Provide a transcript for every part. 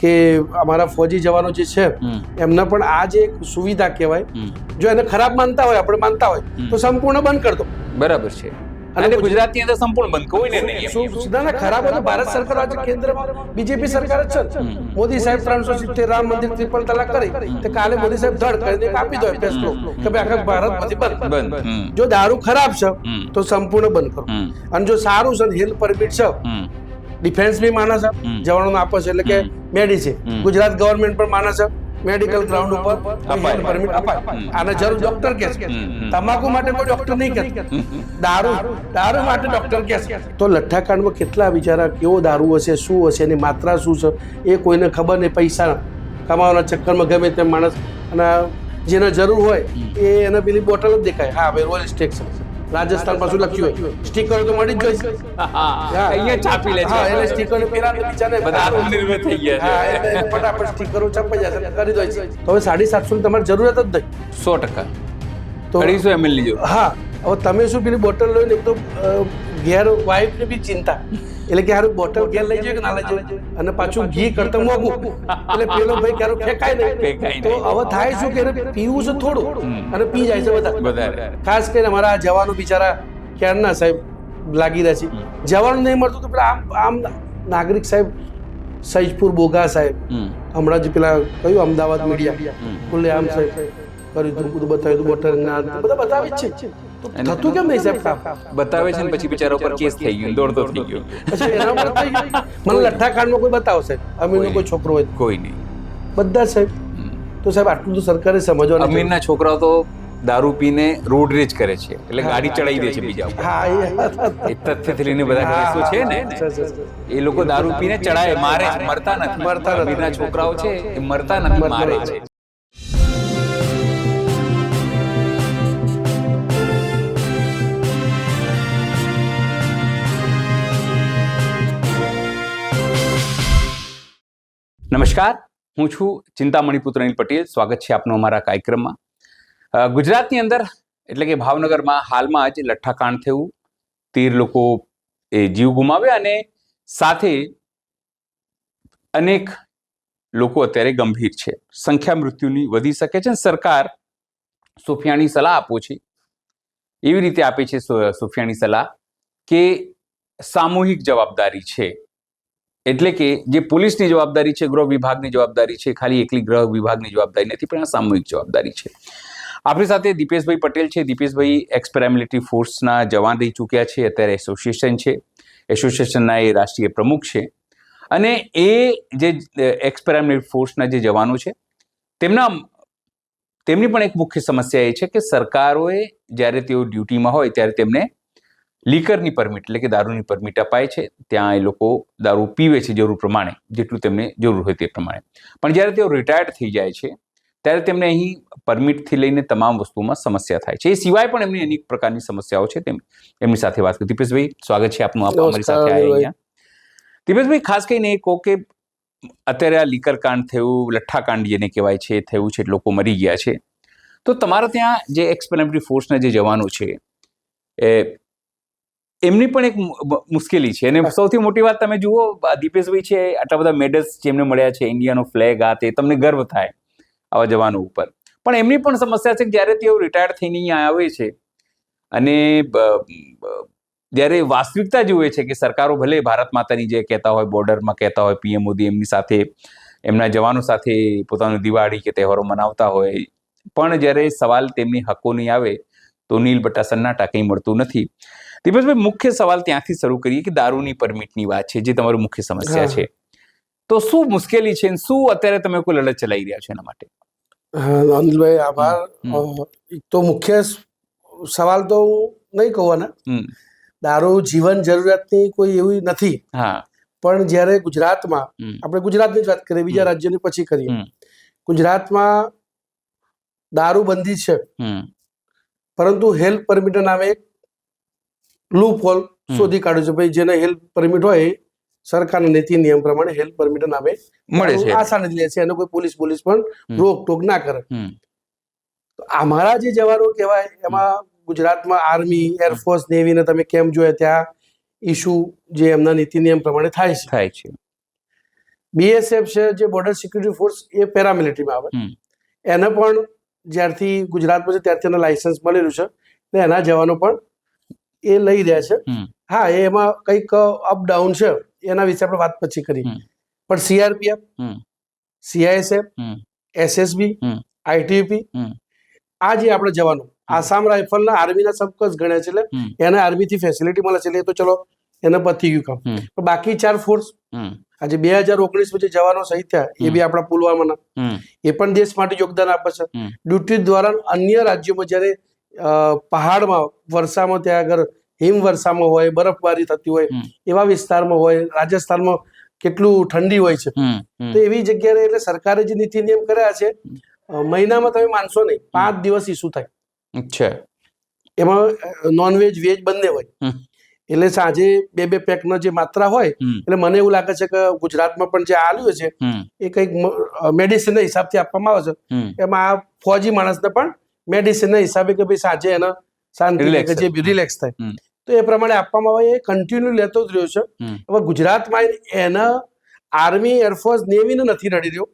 કે અમારા ફૌજી જવાનો જે છે એમને પણ આ જે એક સુવિધા કહેવાય, જો એને ખરાબ માનતા હોય, આપણે માનતા હોય તો સંપૂર્ણ બંધ કરી દો. બરાબર છે. અને ગુજરાતની અંદર સંપૂર્ણ બંધ કોઈને નહીં. ના ખરાબ હોય તો ભારત સરકાર આજે કેન્દ્રમાં બીજેપી સરકાર જ છે. મોદી સાહેબ 370 રામ મંદિર ટ્રિપલ તલાક કરી તો કાલે મોદી સાહેબ ધડ કરીને આપી દો ફેસલો કે ભાઈ આખા ભારતમાંથી બંધ. જો દારૂ ખરાબ છે તો સંપૂર્ણ બંધ કરો, અને જો સારું છે હિલ પરમિટ છે, ડિફેન્સ બી માને છે, જવાનોને આપે છે, એટલે કે મેડિસિન ગુજરાત ગવર્મેન્ટ પણ માને છે, મેડિકલ ગ્રાઉન્ડ ઉપર હેલ્થ પરમિટ અપાય. આને જરૂર ડોક્ટર કહે છે, તમાકુ માટે કોઈ ડોક્ટર નહીં કહે, દારૂ માટે ડોક્ટર કહે છે. તો લઠ્ઠાકાંડમાં કેટલા બિચારા કેવો દારૂ હશે, શું હશે, એની માત્રા શું છે એ કોઈને ખબર નહીં. પૈસા કમાવાના ચક્કરમાં ગમે તેમ માણસ, અને જેને જરૂર હોય એ એને પેલી બોટલ જ દેખાય, હા ભાઈ રોયલ સ્ટેક છે, રાજસ્થાન પાછું લખ્યું હોય, સ્ટીકર તો મળી જ જોઈશે, અહીંયા છાપી લે છે, એટલે સ્ટીકર પેલા બીજાને બધા આત્મનિર્ભર થઈ ગયા છે. હા, ફટાફટ સ્ટીકરો છપાઈ જશે, કરી દો છે. તો હવે 750 તમારી જરૂરત જ નહીં. 100%. તો 250 ml લીજો. હા, હવે તમે શું પેલી બોટલ લઈને એક તો ઘેર વાઈફને બી ચિંતા, એટલે કે હારું બોટલ ઘેર લઈ જાય કે ના લઈ જાય, અને પાછું ઘી કરતા મોંઘું, એટલે પેલો ભાઈ ક્યારેક ફેંકાય નહીં. તો હવે થાય શું કે પીવું છે થોડું અને પી જાય છે બધા. ખાસ કરીને અમારા જવાનો બિચારા ક્યારના સાહેબ લાગી રહ્યા છે, જવાનું નહીં મળતું તો પેલા આમ નાગરિક સાહેબ સૈજપુર બોગા સાહેબ, હમણાં જ પેલા કયું અમદાવાદ મીડિયા ખુલ્લે આમ સાહેબ કર્યું હતું, બધું બતાવ્યું હતું, બોટલ ના બધા બતાવે જ છે. થતું કેમ નહીં સાહેબ કામ? બતાવે છે ને પછી બિચારા ઉપર કેસ થઈ ગયો, દોડતો થઈ ગયો. પછી એના પર થઈ ગયું. મને લઠ્ઠાકાંડમાં કોઈ બતાવો સાહેબ, અમીરનો કોઈ છોકરો હોય કોઈ નહીં, બધા સાહેબ. તો સાહેબ આટલું તો સરકારે સમજવાનું. અમીરના છોકરાઓ તો દારૂ પીને રોડ રેજ કરે છે, એટલે ગાડી ચડાવી દે છે બીજા ઉપર. હા, એ તથ્યથી લઈને બધા કેસો છે ને, એ લોકો દારૂ પીને ચડાવે, મારે છે, મરતા નથી. અમીરના છોકરાઓ છે એ મરતા નથી, મારે છે. નમસ્કાર, હું છું ચિંતામણી પુત્ર અનિલ પટેલ. સ્વાગત છે આપનું અમારા કાર્યક્રમમાં. ગુજરાતની અંદર એટલે કે ભાવનગરમાં હાલમાં જ લઠ્ઠાકાંડ થયું, 13 લોકો એ જીવ ગુમાવ્યા અને સાથે અનેક લોકો અત્યારે ગંભીર છે. સંખ્યા મૃત્યુની વધી શકે છે. સરકાર સુફિયાણી સલાહ આપો છે, એવી રીતે આપે છે સુફિયાણી સલાહ કે સામૂહિક જવાબદારી છે, એટલે કે જે પોલીસની જવાબદારી છે, ગૃહ વિભાગની જવાબદારી છે, ખાલી એકલી ગૃહ વિભાગની જવાબદારી નથી, પણ આ સામૂહિક જવાબદારી છે. આપણી સાથે દીપેશભાઈ પટેલ છે. દીપેશભાઈ એક્સ પેરામિલિટરી ફોર્સના જવાન રહી ચૂક્યા છે, અત્યારે એસોસિએશન છે, એસોસિએશનના એ રાષ્ટ્રીય પ્રમુખ છે. અને એ જે એક્સ પેરામિલિટરી ફોર્સના જે જવાનો છે તેમની પણ એક મુખ્ય સમસ્યા એ છે કે સરકારોએ જ્યારે તેઓ ડ્યુટીમાં હોય ત્યારે તેમને લીકરની પરમિટ એટલે કે દારૂની પરમિટ અપાય છે. ત્યાં એ લોકો દારૂ પીવે છે જરૂર પ્રમાણે, જેટલું તેમને જરૂર હોય તે પ્રમાણે. પણ જ્યારે તેઓ રિટાયર્ડ થઈ જાય છે ત્યારે તેમને અહીં પરમિટથી લઈને તમામ વસ્તુમાં સમસ્યા થાય છે. એ સિવાય પણ એમની અનેક પ્રકારની સમસ્યાઓ છે. એમની સાથે વાત કરી. દીપેશભાઈ, સ્વાગત છે આપનું, આપ અમારી સાથે આવ્યા અહીંયા. દીપેશભાઈ, ખાસ કરીને એ કહો કે અત્યારે આ લીકર કાંડ થયું, લઠ્ઠાકાંડ જેને કહેવાય છે, થયું છે, લોકો મરી ગયા છે, તો તમારા ત્યાં જે એક્સ પેરામિલિટરી ફોર્સના જે જવાનો છે એમની પણ એક મુશ્કેલી છે. અને સૌથી મોટી વાત તમે જુઓ, દીપેશભાઈ છે, આટલા બધા મેડલ્સ જેમને મળ્યા છે, ઇન્ડિયાનો ફ્લેગ, આ તે, તમને ગર્વ થાય આવા જવાનો ઉપર. પણ એમની પણ સમસ્યા છે કે જ્યારે તેઓ રિટાયર્ડ થઈને અહીંયા આવે છે અને જ્યારે વાસ્તવિકતા જુએ છે કે સરકારો ભલે ભારત માતાની જે કહેતા હોય, બોર્ડરમાં કહેતા હોય, પીએમ મોદી એમની સાથે, એમના જવાનો સાથે પોતાનું દિવાળી કે તહેવારો મનાવતા હોય, પણ જ્યારે સવાલ તેમની હકોની આવે તો નીલ બટ્ટા સન્નાટા, કંઈ મળતું નથી. દીપેશભાઈ, મુખ્ય સવાલ ત્યાંથી શરૂ કરીએ કે દારૂની પરમિટની વાત છે, જે તમારું મુખ્ય સમસ્યા છે. તો શું મુશ્કેલી છે, શું અત્યારે તમે કોઈ લડત ચલાવી રહ્યા છો એના માટે? અનિલભાઈ, આભાર. તો મુખ્ય સવાલ તો નહીં કહેવાના, દારૂ જીવન જરૂરિયાતની કોઈ એવી નથી. પણ જ્યારે ગુજરાતમાં, આપણે ગુજરાતની જ વાત કરીએ, બીજા રાજ્યની પછી કરીએ, ગુજરાતમાં દારૂબંધી છે, પરંતુ હેલ્થ પરમિટ નામે એક લૂપ હોલ શોધી કાઢ્યું છે. ભાઈ જેને હેલ્થ પરમિટ હોય, સરકારના નીતિ નિયમ પ્રમાણે હેલ્થ પરમિટ નામે મળે છે, આસાની લે છે, એને કોઈ પોલીસ પણ રોકટોક ના કરે. અમારા જે જવાનો કહેવાય એમાં ગુજરાતમાં આર્મી, એરફોર્સ, નેવી ને તમે કેમ જોયા ત્યાં ઇસ્યુ જે એમના નીતિ નિયમ પ્રમાણે થાય છે. BSF છે જે બોર્ડર સિક્યુરિટી ફોર્સ એ પેરામિલિટરીમાં આવે. એને પણ જ્યારથી ગુજરાતમાં છે ત્યારથી એને લાયસન્સ મળેલું છે ને એના જવાનો પણ એ લઈ રહ્યા છે. હા, એમાં કંઈક અપડાઉન છે, એના વિશે આપણે વાત પછી કરી. પણ CRPF, CISF, SSB, ITBP આ જે આપણે જવાનો આસામ રાઇફલના આર્મીના સબકસ ગણ્યા છે, એટલે એને આર્મીથી ફેસિલિટી મળે છે, એટલે એ તો ચલો એને પતી ગયું કામ. પણ બાકી 4 ફોર્સ આજે 2019 જે જવાનો શહીદ થયા એ બી આપણા પુલવામાના, એ પણ દેશ માટે યોગદાન આપે છે. ડ્યુટી દ્વારા અન્ય રાજ્યોમાં જ્યારે પહાડમાં વર્ષામાં ત્યાં આગળ હિમવર્ષામાં હોય, બરફબારી થતી હોય એવા વિસ્તારમાં હોય, રાજસ્થાનમાં કેટલું ઠંડી હોય છે, તો એવી જગ્યાએ એટલે સરકારે જે નીતિ નિયમ કર્યા છે, મહિનામાં તમે માનશો નહીં 5 દિવસ ઇસ્યુ થાય. એમાં નોનવેજ વેજ બંને હોય, એટલે સાંજે 2 પેકનો જે માત્રા હોય, એટલે મને એવું લાગે છે કે ગુજરાતમાં પણ જે આલ્યું છે એ કંઈક મેડિસિનના હિસાબથી આપવામાં આવે છે. એમાં આ ફોજી માણસને પણ મેડિસિનના હિસાબે કે ભાઈ સાંજે એને શાંતિ જે રિલેક્સ થાય તો એ પ્રમાણે આપવામાં આવે. એ કન્ટિન્યુ લેતો જ રહ્યો છે. હવે ગુજરાતમાં એના આર્મી, એરફોર્સ, નેવીને નથી નડી રહ્યો,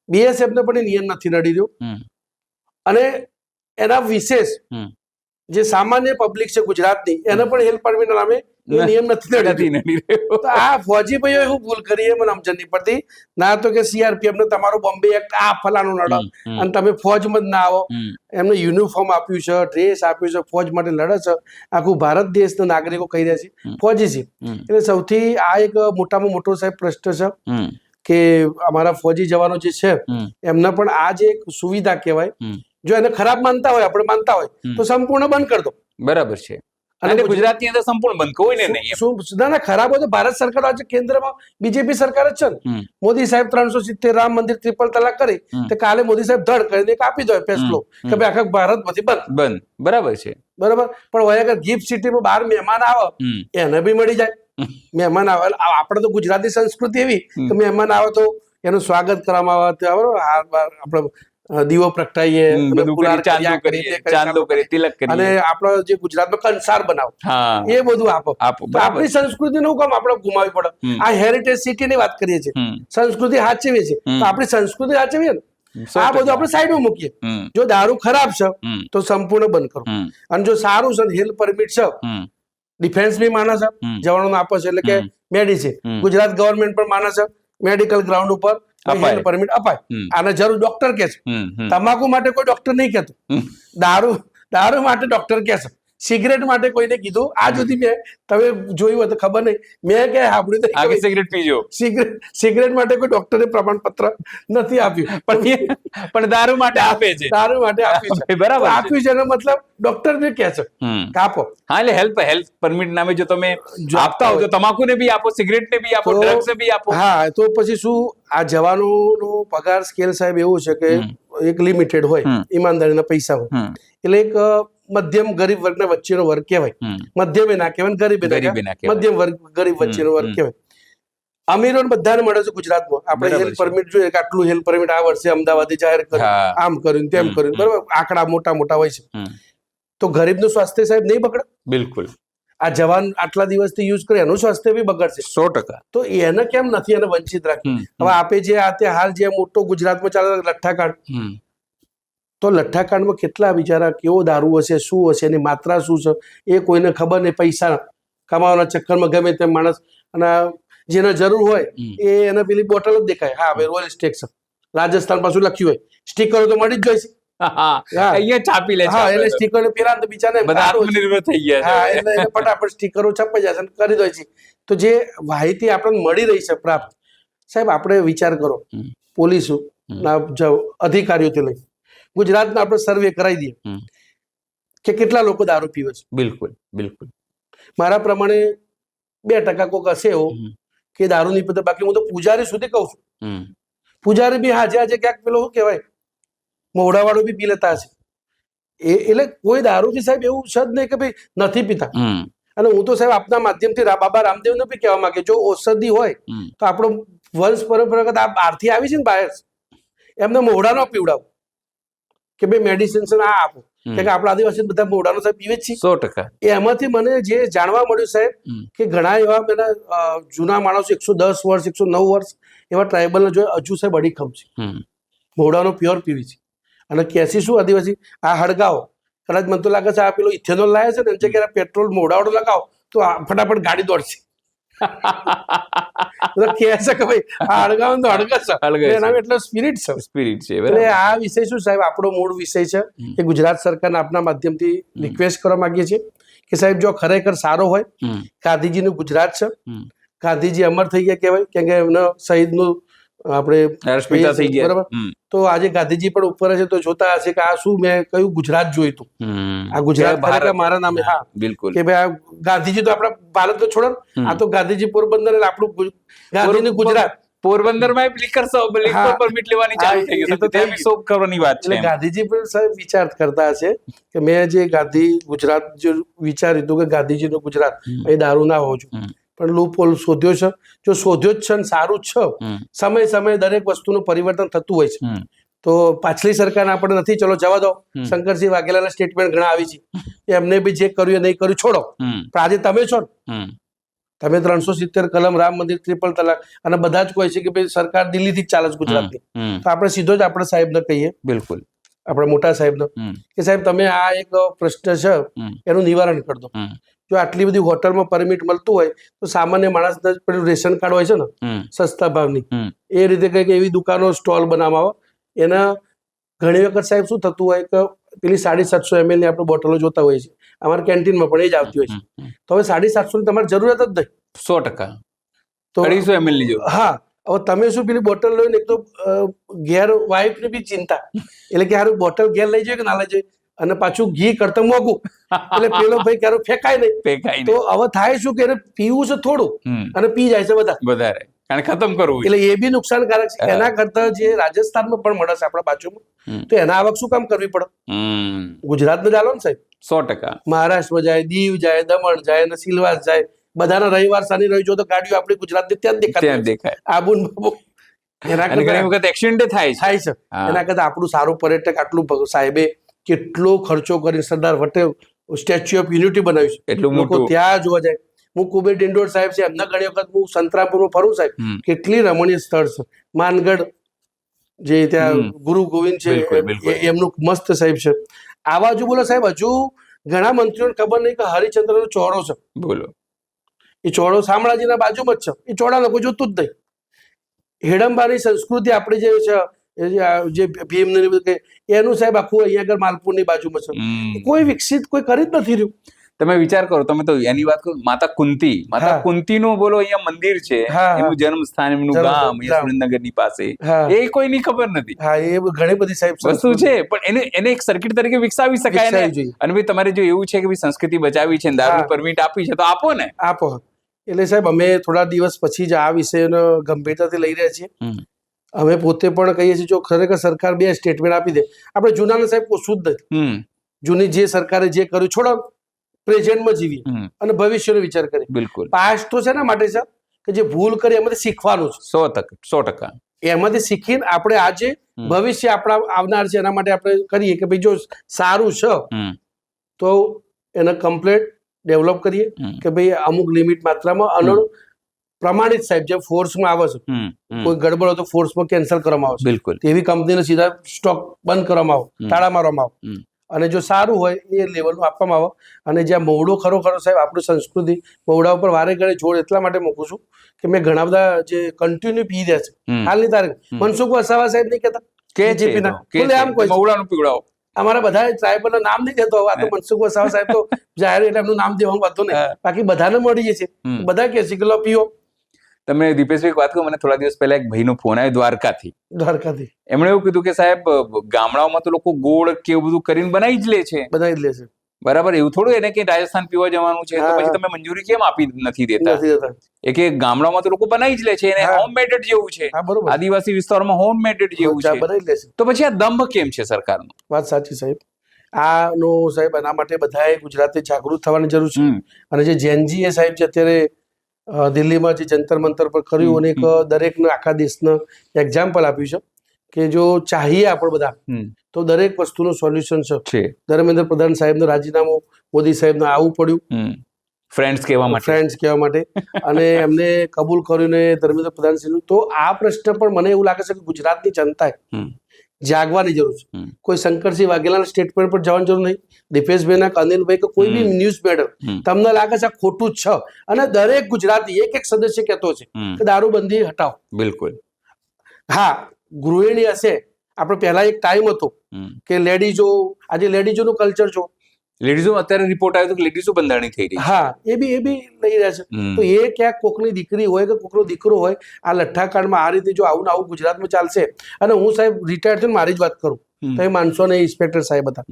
BSF ને પણ એ નિયમ નથી નડી રહ્યો, અને એના વિશેષ જે સામાન્ય પબ્લિક છે ગુજરાતની એને પણ હેલ્પ પરમિટના નામે એ નિયમ નથી નડી રહ્યો. તો આ ફોજી ભાઈઓ એવું ભૂલ કરી એ મને સમજણ નહીં પડતી. ના તો કે CRPF ને તમારો બોમ્બે એક્ટ આ ફલાણું નડો અને તમે ફોજમાં જ ના આવો. એમને યુનિફોર્મ આપ્યું છે, ડ્રેસ આપ્યું છે, ફોજ માટે લડે છે, આખું ભારત દેશના નાગરિકો કહી રહ્યા છે ફોજી છે. એટલે સૌથી આ એક મોટામાં મોટો સાહેબ પ્રશ્ન છે કે અમારા ફોજી જવાનો જે છે એમને પણ આ જે એક સુવિધા કહેવાય, જો એને ખરાબ માનતા હોય, આપણે માનતા હોય તો સંપૂર્ણ બંધ કરી દો. બરાબર છે. અને ગુજરાતની અંદર સંપૂર્ણ બંધ કોઈ ને નહીં. ના ખરાબ હોય તો ભારત સરકાર આજે કેન્દ્રમાં BJP સરકાર જ છે ને. મોદી સાહેબ 370 રામ મંદિર ટ્રિપલ તલાક કરી તો કાલે મોદી સાહેબ ધડ કરીને આપી દો ફેસલો કે ભાઈ આખા ભારતમાંથી બંધ. બરાબર છે. બરાબર. પણ હોય અગર ગિફ્ટ સિટીમાં બહાર મહેમાન આવે એને બી મળી જાય. મહેમાન આવે, આપણે તો ગુજરાતી સંસ્કૃતિ એવી કે મહેમાન આવે તો એનું સ્વાગત કરવામાં આવે, આપણે દીવો પ્રગટાઈએ, અને આપણો જે ગુજરાતમાં કંસાર બનાવો એ બધું આપો. આપણી સંસ્કૃતિ નું કામ આપણે ગુમાવી પડે. આ હેરિટેજ સિટી ની વાત કરીએ છીએ, સંસ્કૃતિ સાચવીએ છીએ તો આપણી સંસ્કૃતિ સાચવીએ ને. આ બધું આપણે સાઈડમાં મૂકીએ. જો દારૂ ખરાબ છે તો સંપૂર્ણ બંધ કરો, અને જો સારું છે હેલ્પ પરમિટ છે, ડિફેન્સ બી માને છે, જવાનો આપે છે, એટલે કે મેડિસિન ગુજરાત ગવર્મેન્ટ પણ માને છે, મેડિકલ ગ્રાઉન્ડ ઉપર હેલ્પ પરમિટ અપાય. આને જરૂર ડોક્ટર કે છે, તમાકુ માટે કોઈ ડોક્ટર નહીં કહેતો, દારૂ માટે ડોક્ટર કે છે, સિગરેટ માટે કોઈને કીધું આજ સુધી મેં, તમે જોયું હોય તો ખબર નહીં, મેં કે સાંભળ્યું સિગરેટ પીજો, સિગરેટ માટે કોઈ ડોક્ટરે પ્રમાણપત્ર નથી આપ્યું, પણ દારૂ માટે આપે છે. દારૂ માટે આપ્યું છે. બરાબર આપ્યું છે એનો મતલબ ડોક્ટર બી કે છે આપો. હા, એટલે હેલ્પ પરમિટ નામે જો તમે આપતા હો તો તમાકુ ને બી આપો, સિગરેટ ને બી આપો, ડ્રગ્સ ને બી આપો. હા, તો પછી શું આ જવાનોનો પગાર સ્કેલ સાહેબ એવું છે કે એક લિમિટેડ હોય, ઈમાનદારીના પૈસા હોય, એટલે એક મધ્યમ ગરીબ વર્ગના વચ્ચેનો વર્ગ કહેવાય. મધ્યમ ના કહેવાય, ગરીબ ના કહેવાય, મધ્યમ વર્ગ ગરીબ વચ્ચેનો વર્ગ કહેવાય. અમીરોને બધાને મળે છે ગુજરાતમાં. આપણે હેલ્પ પરમિટ જોઈએ કે આટલું હેલ્પ પરમિટ આ વર્ષે અમદાવાદે જાહેર કર્યું, આમ કર્યું, તેમ કર્યું, બરાબર. આંકડા મોટા મોટા હોય છે. તો ગરીબનું સ્વાસ્થ્ય સાહેબ નહીં બગડે? બિલકુલ. આ જવાન આટલા દિવસથી યુઝ કરે એનું સ્વાસ્થ્ય બી બગડશે 100%. તો એને કેમ નથી એને વંચિત રાખ્યું? હવે આપે જે આ હાલ જે મોટો ગુજરાતમાં ચાલે લઠ્ઠાકાંડ, તો લઠ્ઠાકાંડમાં કેટલા બિચારા કેવો દારૂ હશે, શું હશે, એની માત્રા શું છે એ કોઈને ખબર નહીં. પૈસા કમાવાના ચક્કરમાં ગમે તેમ માણસ, અને જેને જરૂર હોય એ એને પેલી બોટલ જ દેખાય. હા ભાઈ રોયલ સ્ટેક છે, રાજસ્થાન પાછું લખ્યું હોય, સ્ટીકરો તો મળી જ જાય છે. અહીંયા છાપી લે છે. હા, એટલે સ્ટીકરો પેલા તો બિચારાને બધા આત્મનિર્ભર થઈ ગયા છે. હા, એટલે ફટાફટ સ્ટીકરો છપાઈ જાય છે, કરી દે છે. તો જે માહિતી આપણને મળી રહી છે પ્રાપ્ત, સાહેબ આપણે વિચાર કરો, પોલીસ અધિકારીઓથી લઈ ગુજરાતના આપણે સર્વે કરાવી દઈએ કે કેટલા લોકો દારૂ પીવે છે. બિલકુલ બિલકુલ. મારા પ્રમાણે 2% કોક હશે એવો કે દારૂ નહીં પીતા. બાકી હું તો પૂજારી સુધી કહું છું, પૂજારી બી આજે ક્યાંક પેલો શું કહેવાય મોઢાવાળું બી પી લેતા હશે. એટલે કોઈ દારૂથી સાહેબ એવું છે જ નહીં કે ભાઈ નથી પીતા. અને હું તો સાહેબ આપના માધ્યમથી બાબા રામદેવને બી કહેવા માંગે, જો ઔષધિ હોય તો આપણો વંશ પરંપરાગત આ બહારથી આવી છે ને બહાર, એમને મોઢાનો પીવડાવો કે ભાઈ મેડિસિન છે આ આપો, કે આપણા આદિવાસી બધા મોઢાનો સાહેબ પીવે જ છે 100%. એમાંથી મને જે જાણવા મળ્યું સાહેબ કે ઘણા એવા પેલા જૂના માણસો 110 વર્ષ 109 વર્ષ એવા ટ્રાઇબલને જો હજુ સાહેબ અડીખમ છે. મોઢાનો પ્યોર પીવી છે અને કેસી શું આદિવાસી આ હળગાવો, કદાચ મને તો લાગે છે આ પેલો ઇથેનોલ લાવે છે ને જગ્યાએ પેટ્રોલ મોઢાવાળો લગાવો તો ફટાફટ ગાડી દોડશે. કે છે કે ભાઈ આ હળગાવો તો હળગશે, એના એટલે સ્પિરિટ છે. એટલે આ વિષય શું સાહેબ આપણો મૂળ વિષય છે કે ગુજરાત સરકારને આપના માધ્યમથી રિક્વેસ્ટ કરવા માંગીએ છીએ કે સાહેબ જો ખરેખર સારો હોય, ગાંધીજીનું ગુજરાત છે, ગાંધીજી અમર થઈ ગયા કહેવાય, કેમ કે એમના શહીદનું આપણે બરાબર, તો આજે ગાંધીજી પણ ઉપર છે તો જોતા હશે કે આ શું મેં કયું ગુજરાત જોયું હતું, આ ગુજરાત ખરેખર મારા નામે. હા બિલકુલ, કે ભાઈ આ ગાંધીજી તો આપણા ભારત તો છોડો, આ તો ગાંધીજી પોરબંદર આપણું ગાંધીનું ગુજરાત. પોરબંદર પરમિટ લેવાની ચાલુ થઈ ગઈ, ત્યાં શોક કરવાની વાત છે. ગાંધીજી પણ સાહેબ વિચાર કરતા હશે કે મેં જે ગાંધી ગુજરાત જે વિચાર્યું હતું કે ગાંધીજીનું ગુજરાત એ દારૂ ના હોવું જોઈએ, પણ લૂપહોલ શોધ્યો છે. જો શોધ્યો જ છે ને સારું જ છે, સમય સમય દરેક વસ્તુનું પરિવર્તન થતું હોય છે. તો પાછલી સરકારને આપણે નથી, ચલો જવા દો, શંકરસિંહ વાઘેલાના સ્ટેટમેન્ટ ઘણા આવી છે, એમને બી જે કર્યું નહીં કર્યું છોડો, પણ આજે તમે છો ને, તમે 370 કલમ, રામ મંદિર, ટ્રિપલ તલાક, અને બધા જ કહે છે કે ભાઈ સરકાર દિલ્હીથી જ ચાલે છે ગુજરાતની. તો આપણે સીધો જ આપણે સાહેબને કહીએ, બિલકુલ આપણે મોટા સાહેબને, કે સાહેબ તમે આ એક પ્રશ્ન છે એનું નિવારણ કરી દો. જો આટલી બધી હોટલમાં પરમિટ મળતું હોય તો સામાન્ય માણસને પેલું રેશન કાર્ડ હોય છે ને સસ્તા ભાવની, એ રીતે કંઈક એવી દુકાનો સ્ટોલ બનાવવામાં આવે. એના ઘણી વખત સાહેબ શું થતું હોય કે પેલી 750 ml ની આપણે બોટલો જોતા હોઈએ છીએ, અમારા કેન્ટીનમાં પણ એ જ આવતી હોય છે. તો હવે 750 ની તમારી જરૂરત જ નહીં, 100%. તો 250 ml ની જરૂર. હા, હવે તમે શું પેલી બોટલ લઈને, એક તો ઘેર વાઈફ ની બી ચિંતા, એટલે કે હારું બોટલ ઘેર લઈ જાય કે ના લઈ જાય, અને પાછું ઘી કરતા મોંઘું, એટલે પેલો ભાઈ ક્યારે ફેંકાય નહીં. તો હવે થાય શું કે એને પીવું છે થોડું અને પી જાય છે વધારે, કારણ ખતમ કરવું, એટલે એ બી નુકસાનકારક છે. એના કરતા જે રાજસ્થાનમાં પણ મળે છે આપણા બાજુમાં, તો એના આવક શું કામ કરવી પડે, ગુજરાતમાં ચાલો ને સાહેબ, 100%. મહારાષ્ટ્રમાં જાય, દીવ જાય, દમણ જાય, અને સિલવાસ જાય, બધાના રવિવાર શનિ રવિ જો તો ગાડીઓ આપણી ગુજરાતની ત્યાં દેખાય. આબુ એના ઘણી વખત એક્સિડન્ટ થાય છે. એના કરતા આપણું સારું પર્યટક, આટલું સાહેબે કેટલો ખર્ચો કરી Sardar Patel statue of unity બનાવ્યું છે, એટલું લોકો ત્યાં જોવા જાય. હું કુબેર ડિંડોર સાહેબ છે, એમના ઘણી વખત હું સંતરામપુરમાં ફરું સાહેબ, કેટલી રમણીય સ્થળ છે. માનગઢ જે ત્યાં ગુરુ ગોવિંદ છે એમનું મસ્ત સાહેબ છે. આવા જો બોલો સાહેબ, હજુ ઘણા મંત્રીઓને ખબર નહીં કે હરિચંદ્રનો ચોરો છે, બોલો એ ચોરો શામળાજીના બાજુમાં જ છે, એ ચોરા લોકો જોતું જ નહીં. હેડંબાની સંસ્કૃતિ આપણી જે છે, જે ભીમ એનું સાહેબ આખું અહીંયા આગળ માલપુરની બાજુમાં છે, કોઈ વિકસિત કોઈ કરી જ નથી રહ્યું. તમે વિચાર કરો, તમે તો એની વાત કરો, માતા કુંતી નું બોલો અહીંયા મંદિર છે, એનું જન્મસ્થાન, એમનું ગામ સુરેન્દ્રનગર ની પાસે, એ કોઈની ખબર નથી. હા, એ ઘણી બધી સાહેબ વસ્તુ છે, પણ એને એક સર્કિટ તરીકે વિકસાવી શકાય. અને ભાઈ તમારે જો એવું છે કે ભાઈ સંસ્કૃતિ બચાવી છે, દારૂ પરમિટ આપી છે, તો આપો ને, આપો. એટલે સાહેબ અમે થોડા દિવસ પછી જ આ વિષયનો ગંભીરતાથી લઈ રહ્યા છીએ. અમે પોતે પણ કહીએ છીએ, જો ખરેખર સરકાર બે સ્ટેટમેન્ટ આપી દે, આપણે જૂનાને સાહેબ પૂછવું જ નથી. જૂની જે સરકારે જે કર્યું છોડો, પ્રેઝન્ટમાં જીવીએ અને ભવિષ્યનો વિચાર કરીએ. બિલકુલ. પાસ્ટ તો શેના માટે છે કે જે ભૂલ કરી એમાંથી શીખવાનું છે. 100%. એમાંથી શીખીને આપણે આજે ભવિષ્ય આપણા આવનાર છે એના માટે આપણે કરીએ કે ભાઈ જો સારું છે તો એને કમ્પ્લીટ ડેવલપ કરીએ, કે ભાઈ અમુક લિમિટ માત્રામાં અને પ્રમાણિત સાહેબ જે ફોર્સમાં આવે છે, કોઈ ગડબડ હોય તો ફોર્સમાં કેન્સલ કરવામાં આવે છે. બિલકુલ. એવી કંપનીને સીધા સ્ટોક બંધ કરવામાં આવે, તાળા મારવામાં આવે, અને જો સારું હોય એ લેવલનું આપવામાં આવે. અને જ્યાં મોવડો ખરો સાહેબ, આપણી સંસ્કૃતિ મોવડા ઉપર વારે ઘડે જોડ એટલા માટે મૂકું છું કે મેં ઘણા બધા જે કન્ટિન્યુ પી રહ્યા છે હાલની તારીખ, મનસુખ વસાવા સાહેબ નહીં કહેતા કે આમ કોઈ મોવડાનું પીવડાવો, અમારા બધા ટ્રાઇબલ નામ નહીં દેતો, આ તો મનસુખ વસાવા સાહેબ તો જાહેર એટલે એમનું નામ દેવાનું વાંધો નહીં, બાકી બધાને મળી છે, બધા કે છે કે લો પીઓ. તમે દીપેશભાઈ વાત કહો, મને થોડા દિવસ પહેલા એક ભાઈનો ફોન આવ્યો દ્વારકાથી. એમણે એવું કીધું કે સાહેબ ગામડાઓમાં તો લોકો ગોળ કે એવું બધું કરીને બનાવી જ લે છે. બરાબર, એવું થોડું એને કે રાજસ્થાન પીવા જવાનું છે તો પછી તમે મંજૂરી કેમ આપી નથી દેતા? એ કે ગામડામાં તો લોકો બનાવી જ લે છે, એને હોમ મેડેડ જેવું છે, આદિવાસી વિસ્તારોમાં હોમ મેડેડ જેવું છે, તો પછી આ દંભ કેમ છે સરકારનો? વાત સાચી સાહેબ. આનો સાહેબ એના માટે બધાએ ગુજરાતે જાગૃત થવાની જરૂર છે. અને જે જેનજી એ સાહેબ છે અત્યારે દિલ્હીમાં જે જંતર મંતર પર કર્યું, અને એક દરેકને આખા દેશને એક્ઝામ્પલ આપ્યું છે કે જો ચાહીએ આપણે બધા તો દરેક વસ્તુનું સોલ્યુશન છે. ધર્મેન્દ્ર પ્રધાન સાહેબનું રાજીનામું મોદી સાહેબનું આવવું પડ્યું, ફ્રેન્ડ્સ કહેવા માટે. ફ્રેન્ડ્સ કહેવા માટે અને એમને કબૂલ કર્યું ને ધર્મેન્દ્ર પ્રધાનશ્રીનું. તો આ પ્રશ્ન પણ મને એવું લાગે છે કે ગુજરાતની જનતાએ જાગવાની જરૂર છે. કોઈ શંકરસિંહ વાઘેલાના સ્ટેટમેન્ટ પર જવાની જરૂર નહીં, દીપેશભાઈના અનિલભાઈ કે કોઈ બી ન્યૂઝ મેડમ તમને લાગે છે આ ખોટું જ છે, અને દરેક ગુજરાતી એક એક સદસ્ય કહેતો છે કે દારૂબંધી હટાવો. બિલકુલ. હા, ગૃહિણી હશે. આપણે પહેલા એક ટાઈમ હતો કે લેડીઝો, આજે લેડીઝોનું કલ્ચર જો, લેડીઝો અત્યારે રિપોર્ટ આવ્યો કે લેડીઝો બંધાણી થઈ રહી છે. હા, એ બી લઈ રહ્યા છે. તો એ ક્યાંક કોકની દીકરી હોય કે કોકનો દીકરો હોય, આ લઠ્ઠાકાંડમાં આ રીતે જો આવું આવું ગુજરાતમાં ચાલશે. અને હું સાહેબ રિટાયર્ડ છું, મારી જ વાત કરું તો એ માણસો ને ઇન્સ્પેક્ટર સાહેબ હતા.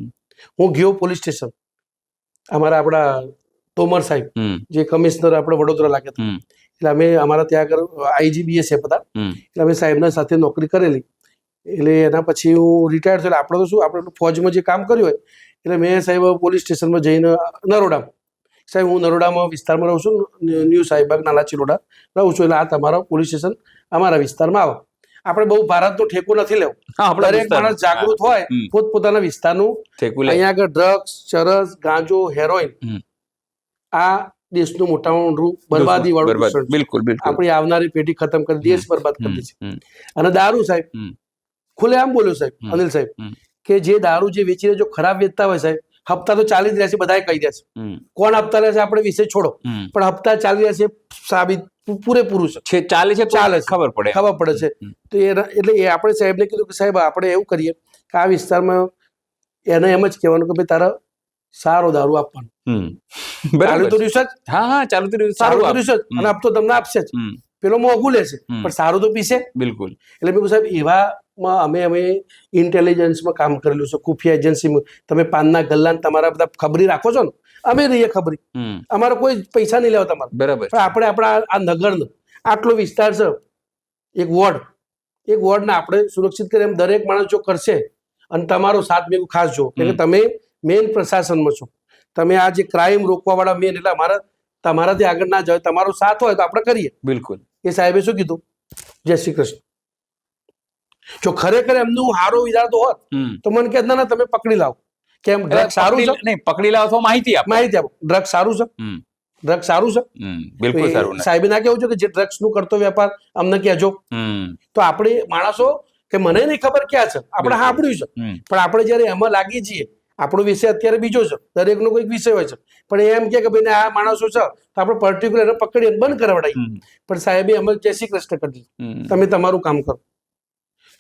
હું ગયો પોલીસ સ્ટેશન, આપણા તોમર સાહેબ જે કમિશનર આપણે વડોદરા લાગ્યા હતા, એટલે અમે અમારા ત્યાં આગળ IGBSF હતા, એટલે અમે સાહેબના સાથે નોકરી કરેલી. એટલે એના પછી હું રિટાયર્ડ થયો. આપણે તો શું, આપણે ફોજમાં જે કામ કર્યું હોય, એટલે મેં સાહેબ પોલીસ સ્ટેશનમાં જઈને નરોડામાં, સાહેબ હું નરોડામાં વિસ્તારમાં રહું છું, ન્યૂ સાહેબબાગ નાના ચિલોડા રહું છું, એટલે આ તમારા પોલીસ સ્ટેશન અમારા વિસ્તારમાં આવો. આપણે બહુ ભારતનો ઠેકો નથી લેવો, દરેક માણસ જાગૃત હોય પોતપોતાના વિસ્તારનું. અહીંયા આગળ ડ્રગ્સ, ચરસ, ગાંજો, હેરોઇન આ દેશનું મોટામાં મોટું બરબાદી વાળું. બિલકુલ. આપણી આવનારી પેઢી ખતમ કરી, દેશ બરબાદ કરી છે. અને દારૂ સાહેબ ખુલ્લેઆમ બોલ્યો સાહેબ અનિલ સાહેબ કે જે દારૂ જે વેચીને જો ખરાબ વેચતા હોય સાહેબ, હપ્તા તો ચાલી જ રહ્યા છે, બધા કહી રહ્યા છે. કોણ હપ્તા લે છે આપણે વિશે છોડો, પણ હપ્તા ચાલી રહ્યા છે સાબિત પૂરેપૂરું છે, ચાલે છે, ખબર પડે છે. તો એટલે એ આપણે સાહેબને કીધું કે સાહેબ આપણે એવું કરીએ કે આ વિસ્તારમાં એને એમ જ કહેવાનું કે ભાઈ તારે સારો દારૂ આપવાનો. ચાલુ તો રહ્યું છે, ચાલુ તો સારું રહ્યું છે, અને હપ્તો તમને આપશે જ. પેલો મોંઘું લેશે પણ સારું તો પીશે. બિલકુલ. એટલે મેં સાહેબ એવામાં અમે ઇન્ટેલિજન્સમાં કામ કરેલું છે, ખુફિયા એજન્સીમાં. તમે પાનના ગલ્લા તમારા બધા ખબરી રાખો છો ને, અમે રહીએ ખબરી, અમારે કોઈ પૈસા નહીં લેવા તમારે. બરાબર. પણ આપણે આપણા આ નગરનો આટલો વિસ્તાર છે, એક વોર્ડને આપણે સુરક્ષિત કરીએ એમ દરેક માણસ જો કરશે, અને તમારો સાથ મેં ખાસ જો કે તમે મેઇન પ્રશાસનમાં છો, તમે આ જે ક્રાઇમ રોકવા વાળા મેન, એટલે તમારાથી આગળ ના જાય, તમારો સાથ હોય તો આપણે કરીએ. બિલકુલ. એ સાહેબે શું કીધું? જય શ્રી કૃષ્ણ. જો ખરેખર એમનું હારો વિચારતો હોત તો મને કહે ના તમે પકડી લાવો. કેમ ડ્રગ્સ સારું છે? નહીં, પકડી લાવો તો માહિતી આપો. ડ્રગ્સ સારું છે, ડ્રગ્સ સારું છે. બિલકુલ સારું. સાહેબે ના કેવું છે કે જે ડ્રગ્સ નું કરતો વેપાર અમને કહેજો. તો આપણે માણસો કે મને નહીં ખબર ક્યાં છે, આપણે સાંભળ્યું છે, પણ આપણે જયારે એમાં લાગી જઈએ, આપણો વિષય અત્યારે બીજો છે, દરેકનો કોઈક વિષય હોય છે, પણ એમ કે ભાઈ આ માણસો છે તો આપણે પર્ટિક્યુલર એને પકડીને બંધ કરાવડાવીએ. પણ સાહેબે અમે જય શ્રી કૃષ્ણ કરી દીધું, તમે તમારું કામ કરો.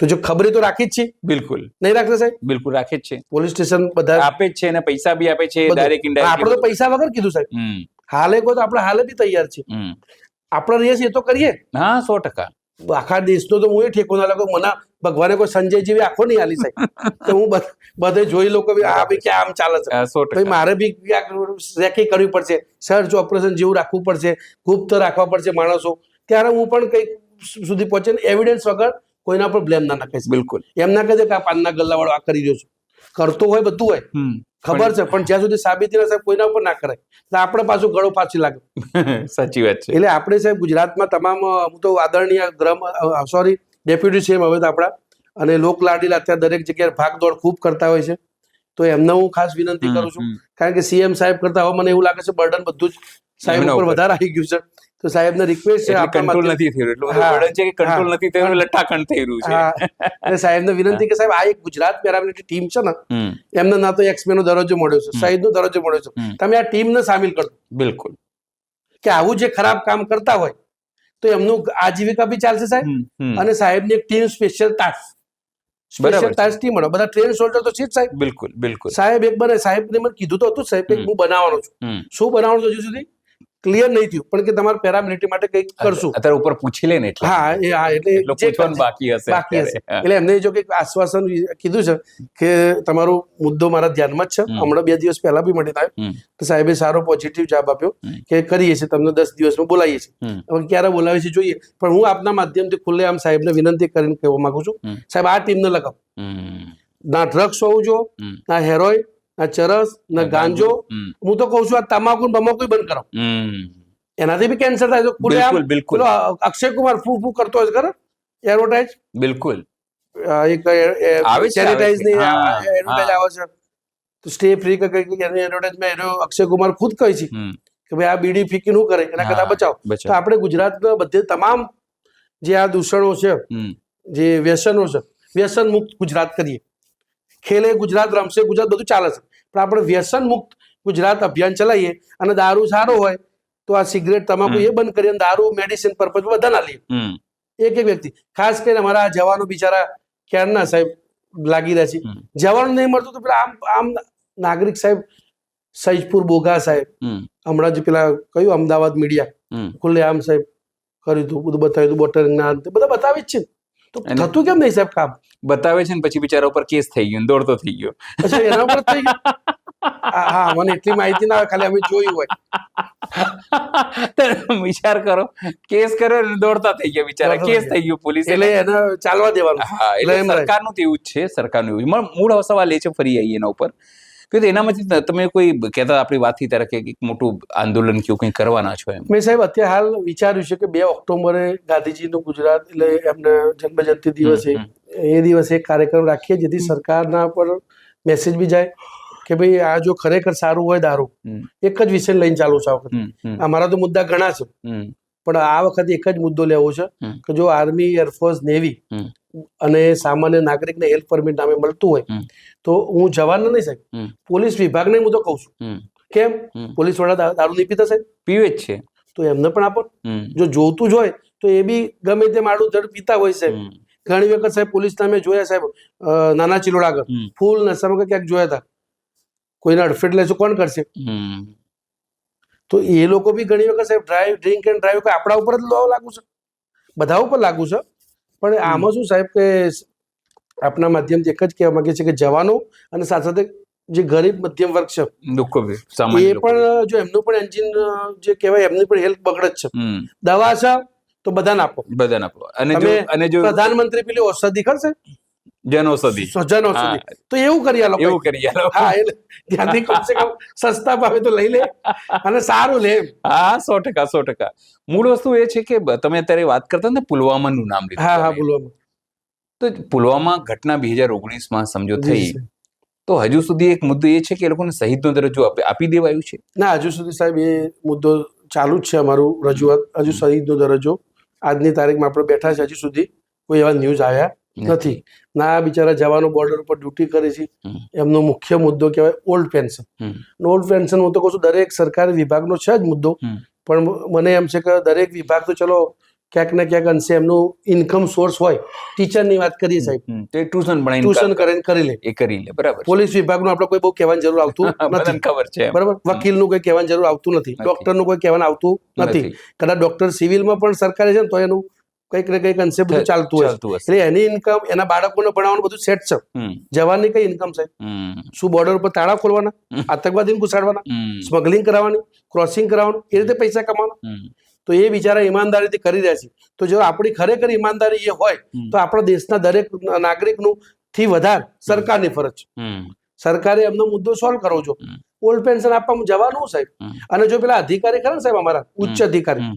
તો જો ખબરી તો રાખી જ છે. બિલકુલ નહીં રાખતા સાહેબ? બિલકુલ રાખે જ છે. પોલીસ સ્ટેશન બધા આપે જ છે અને પૈસા બી આપે છે, ડાયરેક્ટ ઇનડાયરેક્ટ. આપણે તો પૈસા વગર કીધું સાહેબ, હાલે કહો તો આપણે હાલે બી તૈયાર છે. આપણે રહીએ છીએ તો કરીએ. હા, 100%. આખા દેશનો તો હું એ ઠેકો ના લાગુ, મને ભગવાને કોઈ સંજય જેવી આખો નહીં આલી સાહેબ, તો હું બધે જોઈ લો કે આ ભાઈ ક્યાં આમ ચાલે છે, ભાઈ મારે બી રેકી કરવી પડશે, સર્ચ ઓપરેશન જેવું રાખવું પડશે, ગુપ્ત રાખવા પડશે માણસો, ત્યારે હું પણ કંઈક સુધી પહોંચે. એવિડન્સ વગર કોઈના પર બ્લેમ ના નાખે. બિલકુલ. એમ ના કહે કે આ પાનના ગલ્લા વાળો આ કરી રહ્યો છે, કરતો હોય બધું હોય, ખબર છે, પણ જ્યાં સુધી સાબિતી ના સાહેબ કોઈના ઉપર ના કરાય, આપણે પાછું ગળો પાછી લાગે. સાચી વાત છે. એટલે આપણે સાહેબ ગુજરાતમાં તમામ, હું તો આદરણીય ડેપ્યુટી સીએમ હવે તો આપણા, અને લોક લાડીલા અત્યારે દરેક જગ્યાએ ભાગદોડ ખૂબ કરતા હોય છે, તો એમને હું ખાસ વિનંતી કરું છું, કારણ કે સીએમ સાહેબ કરતા હવે મને એવું લાગે છે બર્ડન બધું જ સાહેબ ઉપર વધારે આવી ગયું છે. તો સાહેબને રિક્વેસ્ટ છે, કંટ્રોલ નથી થયું, એટલું બધું બર્ડન છે કે કંટ્રોલ નથી થયું, લઠ્ઠાકંડ થઈ રહ્યું છે. એટલે સાહેબને વિનંતી કે સાહેબ આ એક ગુજરાત પેરામિલિટરી ટીમ છે ને, એમને ના તો એક્સપી નો દરજ્જો મળ્યો છે, શહીદ નો દરજ્જો મળ્યો છે, તમે આ ટીમને સામેલ કરજો. બિલકુલ. કે આવું જે ખરાબ કામ કરતા હોય તો એમનું આજીવિકા બી ચાલશે સાહેબ, અને સાહેબની એક ટીમ સ્પેશિયલ ટાસ્ક ટીમ મળે, બધા ટ્રેન શોલ્ડર તો છે જ સાહેબ. બિલકુલ બિલકુલ. સાહેબ એક બને, સાહેબને મને કીધું તો હતું સાહેબ કે હું બનાવવાનો છું, શું બનાવવાનું હજુ સુધી ક્લિયર નહીં થયું, પણ કે તમારે પેરામિલિટરી માટે કંઈક કરશું. અત્યારે ઉપર પૂછી લે ને, એટલે એટલે પૂછવાનું બાકી હશે. એટલે એમને જો કંઈક આશ્વાસન કીધું છે કે તમારો મુદ્દો મારા ધ્યાનમાં જ છે, હમણાં 2 દિવસ પહેલા બી મળી થાય, તો સાહેબે સારો પોઝિટિવ જવાબ આપ્યો કે કરીએ છીએ, તમને 10 દિવસમાં બોલાવીએ છીએ. હવે ક્યારે બોલાવીએ છીએ જોઈએ, પણ હું આપના માધ્યમથી ખુલ્લે આમ સાહેબને વિનંતી કરીને કહેવા માંગુ છું, સાહેબ આ ટીમને લગાવો. ના ડ્રગ્સ હોવું જો, ના હેરોઇન, ના ચરસ, ના ગાંજો, હું તો કઉ છું આ તમાકુ બમાકુ બંધ કરાવો, એનાથી બી કેન્સર થાય. બિલકુલ. અક્ષય કુમાર ફૂ કરતો હોય ખરો એડવર્ટાઇઝ. બિલકુલ. એક સેનિટાઈઝ ની એડવર્ટાઇઝ આવે છે, તો સ્ટે ફ્રી કે કંઈક એની એડવર્ટાઇઝમાં અક્ષય કુમાર ખુદ કહે છે કે ભાઈ આ બીડી ફીકી નું કરે એના કરતા બચાવો. તો આપણે ગુજરાતના બધે તમામ જે આ દૂષણો છે, જે વ્યસનો છે, વ્યસન મુક્ત ગુજરાત કરીએ. ખેલે ગુજરાત, રમશે ગુજરાત, બધું ચાલે છે, પણ આપણે વ્યસન મુક્ત ગુજરાત અભિયાન ચલાવીએ અને દારૂ સારો હોય તો આ સિગરેટ તમાકુ એ બંધ કરીએ, દારૂ મેડિસિન પર્પઝ બધા ના લઈએ. એક વ્યક્તિ, ખાસ કરીને અમારા જવાનો બિચારા ક્યારના સાહેબ લાગી રહ્યા છે. જવાનું નહીં મળતું તો પેલા આમ નાગરિક સાહેબ સૈજપુર બોગા સાહેબ હમણાં જ પેલા કયું અમદાવાદ મીડિયા ખુલ્લે આમ સાહેબ કર્યું હતું, બધું બતાવ્યું હતું, બોટર ના બધા બતાવી જ છે. તો થતું કેમ નહીં સાહેબ કામ? બતાવે છે ને પછી બિચારા ઉપર કેસ થઈ ગયો, દોડતો થઈ ગયો. અચ્છા, એના ઉપર થઈ ગયો? હા, મને એટલી માહિતી ના આવે, ખાલી અમે જોયું હોય. વિચાર કરો, કેસ કર્યો ને દોડતા થઈ ગયા બિચારા, કેસ થઈ ગયો પોલીસ, એટલે એને ચાલવા દેવાનું. હા, એટલે સરકારનું તો એવું જ છે, સરકારનું એવું. મૂળ સવાલ એ છે, ફરી આવીએ એના ઉપર, કે એનામાંથી તમે કોઈ કહેતા આપણી વાત થઈ ત્યારે કે એક મોટું આંદોલન કેવું કંઈ કરવાના છો એમ? મેં સાહેબ અત્યારે હાલ વિચાર્યું છે કે 2 ઓક્ટોબરે ગાંધીજીનું ગુજરાત એટલે એમના જન્મજયંતિ દિવસે એ દિવસે એક કાર્યક્રમ રાખીએ, જેથી સરકારના પર મેસેજ બી જાય કે ભાઈ આ જો ખરેખર સારું હોય દારૂ, એક જ વિષય લઈને ચાલુ છે આ વખતે. અમારા તો મુદ્દા ઘણા છે, પણ આ વખતે એક જ મુદ્દો લેવો છે કે જો આર્મી, એરફોર્સ, નેવી અને સામાન્ય નાગરિકને હેલ્પ પરમિટ નામે મળતું હોય તો હું જવાન નહીં સાહેબ, પોલીસ વિભાગને હું તો કહું છું. કેમ? પોલીસ વાળા દારૂ નહીં પીતા સાહેબ? પીવે જ છે, તો એમને પણ આપો. જો જોતું જ હોય તો એ બી ગમે તે માડું ધડ પીતા હોય સાહેબ. ઘણી વખત સાહેબ પોલીસના મેં જોયા સાહેબ, નાના ચિલોડા આગળ ફૂલ નશામાં ક્યાંક જોયા હતા. કોઈને અડફેટ લેશું કોણ કરશે? તો એ લોકો બી ઘણી વખત સાહેબ ડ્રિંક એન્ડ ડ્રાઈવ આપણા ઉપર જ લાગુ છે, બધા ઉપર લાગુ છે. પણ આમાં શું સાહેબ કે આપના માધ્યમથી એક જ કહેવા માંગે છે કે જવાનો અને સાથે સાથે જે ગરીબ મધ્યમ વર્ગ છે એ પણ જો એમનું પણ એન્જિન જે કહેવાય એમની પણ હેલ્થ બગડે જ છે. દવા છે તો બધાને આપો, બધાને આપો. અને જો પ્રધાનમંત્રી પેલી ઔષધિ ખરશે, જનૌષધિ, તો એવું કરી આલો, એવું કરી આલો. હા, એટલે ત્યાંથી કમસે કમ સસ્તા ભાવે તો લઈ લે અને સારું લે. હા, 100%. મૂળ વસ્તુ એ છે કે તમે અત્યારે વાત કરતા ને પુલવામાનું નામ લીધું. હા, પુલવામા. તો પુલવામા ઘટના 2019માં સમજો થઈ, તો હજુ સુધી એક મુદ્દો એ છે કે એ લોકોને શહીદનો દરજ્જો આપી દેવાયું છે? ના, હજુ સુધી સાહેબ એ મુદ્દો ચાલુ જ છે અમારું રજૂઆત. હજુ શહીદનો દરજ્જો આજની તારીખમાં આપણે બેઠા છે, હજુ સુધી કોઈ એવા ન્યૂઝ આવ્યા નથી. ના, બિચારા જવાનો બોર્ડર ઉપર ડ્યુટી કરે છે, એમનો મુખ્ય મુદ્દો કહેવાય ઓલ્ડ પેન્શન. ઓલ્ડ પેન્શન હું તો કહું છું દરેક સરકારી વિભાગનો છે જ મુદ્દો, પણ મને એમ છે કે દરેક વિભાગ તો ચલો ક્યાંક ને ક્યાંક અંશે એમનું ઇન્કમ સોર્સ હોય. ટીચરની વાત કરીએ સાહેબ, ટ્યુશન કરી લે, એ કરી લે, બરાબર. પોલીસ વિભાગનું આપણે કોઈ બહુ કહેવાની જરૂર આવતું નથી, ખબર છે, બરાબર. વકીલનું કોઈ કહેવાની જરૂર આવતું નથી, ડોક્ટરનું કોઈ કહેવાનું આવતું નથી. કદાચ ડોક્ટર સિવિલમાં પણ સરકારી છે ને તો એનું કંઈક ને કંઈક અંશે બધું ચાલતું હોય. એટલે એની ઇન્કમ, એના બાળકોને ભણાવવાનું બધું સેટ છે. જવાનની કઈ ઇન્કમ છે? શું બોર્ડર ઉપર તાળા ખોલવાના, આતંકવાદીને ઘુસાડવાના, સ્મગલિંગ કરાવવાની, ક્રોસિંગ કરાવવાનું, એ રીતે પૈસા કમાવાના? તો એ બિચારા ઈમાનદારીથી કરી રહ્યા છે. તો જો આપણી ખરેખર ઈમાનદારી એ હોય તો આપણા દેશના દરેક નાગરિકનું થી વધારે સરકારની ફરજ છે. સરકારે એમનો મુદ્દો સોલ્વ કરવો જો. ઓલ્ડ પેન્શન આપવામાં જવાનું સાહેબ. અને જો પેલા અધિકારી ખરા સાહેબ અમારા ઉચ્ચ અધિકારી,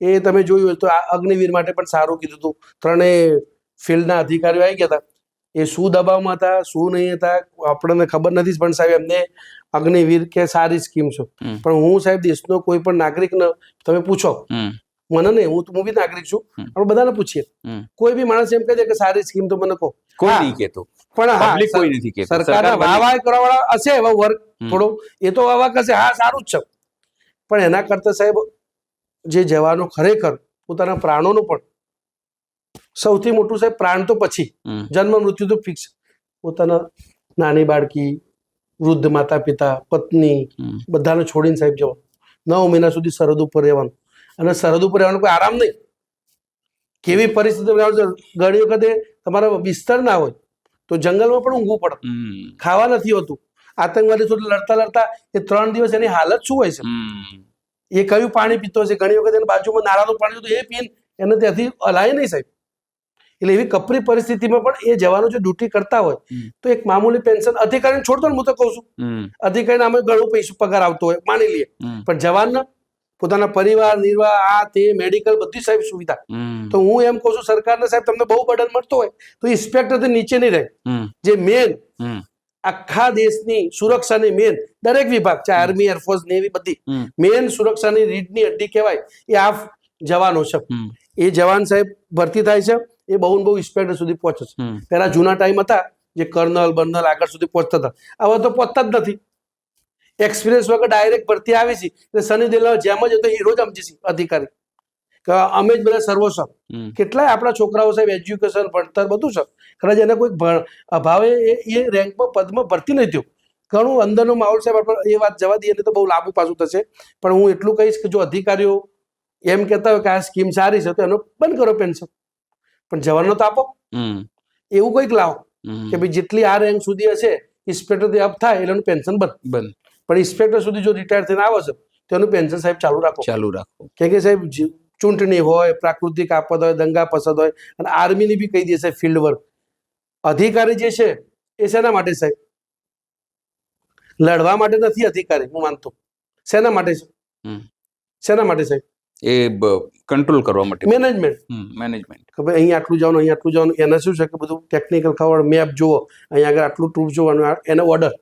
એ તમે જોયું હોય તો અગ્નિવીર માટે પણ સારું કીધું હતું. 3 ફિલ્ડના અધિકારીઓ આવી ગયા હતા. એ શું દબાવમાં હતા, શું નહીં હતા, આપણને ખબર નથી, પણ સાહેબ એમને અગ્નિવીર કે સારી સ્કીમ છે. પણ હું સાહેબ દેશનો કોઈ પણ નાગરિકને તમે પૂછો, મને નહીં, હું બી નાગરિક છું, આપણે બધાને પૂછીએ, કોઈ બી માણસ એમ કહે છે કે સારી સ્કીમ તો મને કહો, કોઈ નહીં કહેતો. પણ હા, સરકારના વાહ કરવા વાળા હશે એવા વર્ગ થોડો, એ તો વાહ કહેશે, હા સારું જ છે. પણ એના કરતા સાહેબ જે જવાનો ખરેખર પોતાના પ્રાણોનું પણ સૌથી મોટું સાહેબ પ્રાણ તો પછી, જન્મ મૃત્યુ તો ફિક્સ. પોતાના નાની બાળકી, વૃદ્ધ માતા પિતા, પત્ની બધાને છોડીને સાહેબ જવાનું, 9 મહિના સુધી સરહદ ઉપર રહેવાનું. અને સરહદ ઉપર રહેવાનું કોઈ આરામ નહીં. કેવી પરિસ્થિતિ ઘણી વખતે તમારા બિસ્તર ના હોય તો જંગલમાં પણ ઊંઘવું પડે, ખાવા નથી હોતું. આતંકવાદી જોડે લડતા લડતા એ 3 દિવસ એની હાલત શું હોય છે? એ કયું પાણી પીતો હશે? ઘણી વખત એની બાજુમાં નાળાનું પાણી હતું, એ પીને એને ત્યાંથી હલાય નહીં સાહેબ. એટલે એવી કપરી પરિસ્થિતિમાં પણ એ જવાનો જો ડ્યુટી કરતા હોય તો એક મામૂલી પેન્શન, અધિકારીને છોડતો ને, હું તો કહું છું અધિકારીને અમે ઘણું પૈસા પગાર આવતો હોય માની લઈએ, પણ જવાનના પોતાના પરિવાર નિર્વાહ, આ તે મેડિકલ બધી સાહેબ સુવિધા. તો હું એમ કહું છું સરકારને સાહેબ તમને બહુ બર્ડન મળતો હોય તો ઇન્સ્પેક્ટરથી નીચે નહીં રહે, જે મેન આખા દેશની સુરક્ષાની મેન દરેક વિભાગ, ચાહે આર્મી, એરફોર્સ, નેવી, બધી મેન સુરક્ષાની રીઢની હડ્ડી કહેવાય એ આ જવાનો છે. એ જવાન સાહેબ ભરતી થાય છે, એ બહુ ને બહુ ઇન્સ્પેક્ટર સુધી પહોંચે છે. પેલા જૂના ટાઈમ હતા જે કર્નલ બર્નલ આગળ સુધી પહોંચતા હતા, હવે તો પહોંચતા જ નથી. એક્સપિરિયન્સ વગર ડાયરેક્ટ ભરતી આવી છે એટલે સની દેઓલ જેમ જ હતો હીરો જ સમજી છે અધિકારી કે અમે જ બધા સર્વસ્વ. કેટલાય આપણા છોકરાઓ સાહેબ એજ્યુકેશન, ભણતર બધું છે, કદાચ એને કોઈ અભાવે એ રેન્કમાં પદમાં ભરતી નહીં થયું. ઘણું અંદરનો માહોલ સાહેબ આપણે એ વાત જવા દઈએ તો બહુ લાંબુ પાછું થશે. પણ હું એટલું કહીશ કે જો અધિકારીઓ એમ કહેતા હોય કે આ સ્કીમ સારી છે તો એનો બંધ કરો પેન્શન, પણ જવાનો તો આપો. એવું કંઈક લાવો કે ભાઈ જેટલી આ રેન્ક સુધી હશે ઇન્સ્પેક્ટર અપ થાય એટલે એનું પેન્શન બંધ. પણ ઇન્સ્પેક્ટર સુધી જો રિટાયર થઈને આવે છે તો એનું પેન્શન સાહેબ ચાલુ રાખો. કે સાહેબ ચૂંટણી હોય, પ્રાકૃતિક આફત હોય, દંગા ફસાદ હોય, અને આર્મીની બી કહી દે સાહેબ ફિલ્ડ વર્ક. અધિકારી જે છે એ શેના માટે સાહેબ? લડવા માટે નથી અધિકારી, હું માનતો. શેના માટે છે? શેના માટે સાહેબ? એ કંટ્રોલ કરવા માટે. મેનેજમેન્ટ કે ભાઈ અહીં આટલું જવાનું, અહીં આટલું જવાનું. એને શું છે કે બધું ટેકનિકલ ખબર, મેપ જુઓ, અહીંયા આગળ આટલું ટ્રૂપ જોવાનું, એનો ઓર્ડર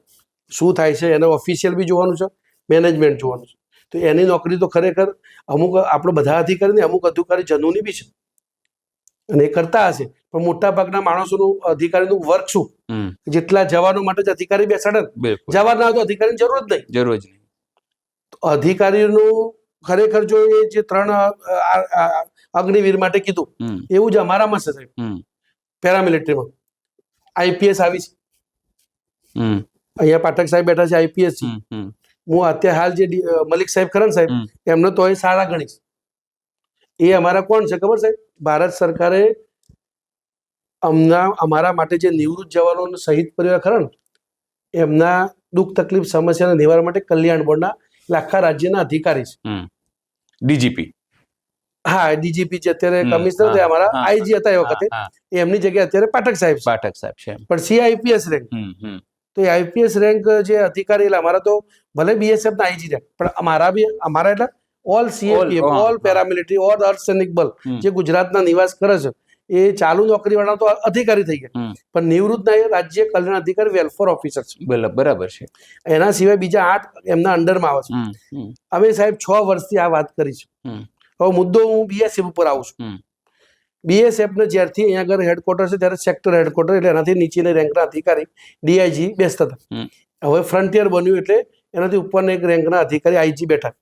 શું થાય છે, એનો ઓફિશિયલ બી જોવાનું છે, મેનેજમેન્ટ જોવાનું છે. તો એની નોકરી તો ખરેખર અમુક આપણે બધા અધિકારી ને અમુક અધિકારી જનોની બી છે અને એ કરતા હશે, પણ મોટા ભાગના માણસોનું અધિકારીનું વર્ક શું? જેટલા જવાનો માટે જ અધિકારી બેસાડે, જવાન ના હોય તો અધિકારીની જરૂર જ નહીં. અધિકારીનું ખરેખર જો એ જે 3 અગ્નિવીર માટે કીધું એવું જ અમારામાં છે સાહેબ. પેરામિલિટરીમાં આઈપીએસ આવી છે, અહીંયા પાઠક સાહેબ બેઠા છે, આઈપીએસ છે. હું અત્યારે હાલ જે મલિક સાહેબ ખરા સાહેબ, એમને તો એ સારા ગણીશ. એ અમારા કોણ છે ખબર સાહેબ? ભારત સરકારે અમારા માટે જે નિવૃત્ત જવાનો શહીદ પરિવાર ખરા ને, એમના દુઃખ તકલીફ સમસ્યાના નિવારણ માટે કલ્યાણ બોર્ડના આખા રાજ્યના અધિકારી છે. ડીજીપી. હા, ડીજીપી જે અત્યારે કમિશનર છે, અમારા આઈજી હતા એ વખતે, એમની જગ્યાએ અત્યારે પાઠક સાહેબ છે. પણ સીઆઈપીએસ રેન્ક. તો એ આઈપીએસ રેન્ક જે અધિકારી એટલે અમારા તો ભલે બીએસએફ ના આઈજી રેન્ક, પણ અમારા એટલે all CAPF, all paramilitary, all અર્ધસૈનિક બલ જે ગુજરાતના નિવાસ કરે છે એ ચાલુ નોકરી વાળા તો અધિકારી થઈ ગયા, પણ નિવૃત્ત ના રાજ્ય કલ્યાણ અધિકારી વેલફેર ઓફિસર છે. બરાબર છે. એના સિવાય બીજા 8 એમના અંડરમાં આવે છે. અમે સાહેબ 6 વર્ષથી આ વાત કરી છે. હવે મુદ્દો હું બીએસએફ ઉપર આવું છું. બીએસએફ ને જ્યારથી અહીંયા આગળ હેડક્વાર્ટર છે ત્યારે સેક્ટર હેડક્વાર્ટર એટલે એનાથી નીચેની રેન્કના અધિકારી ડીઆઈજી બેસતા હતા. હવે ફ્રન્ટિયર બન્યું એટલે એનાથી ઉપરના એક રેન્કના અધિકારી આઈજી બેઠા.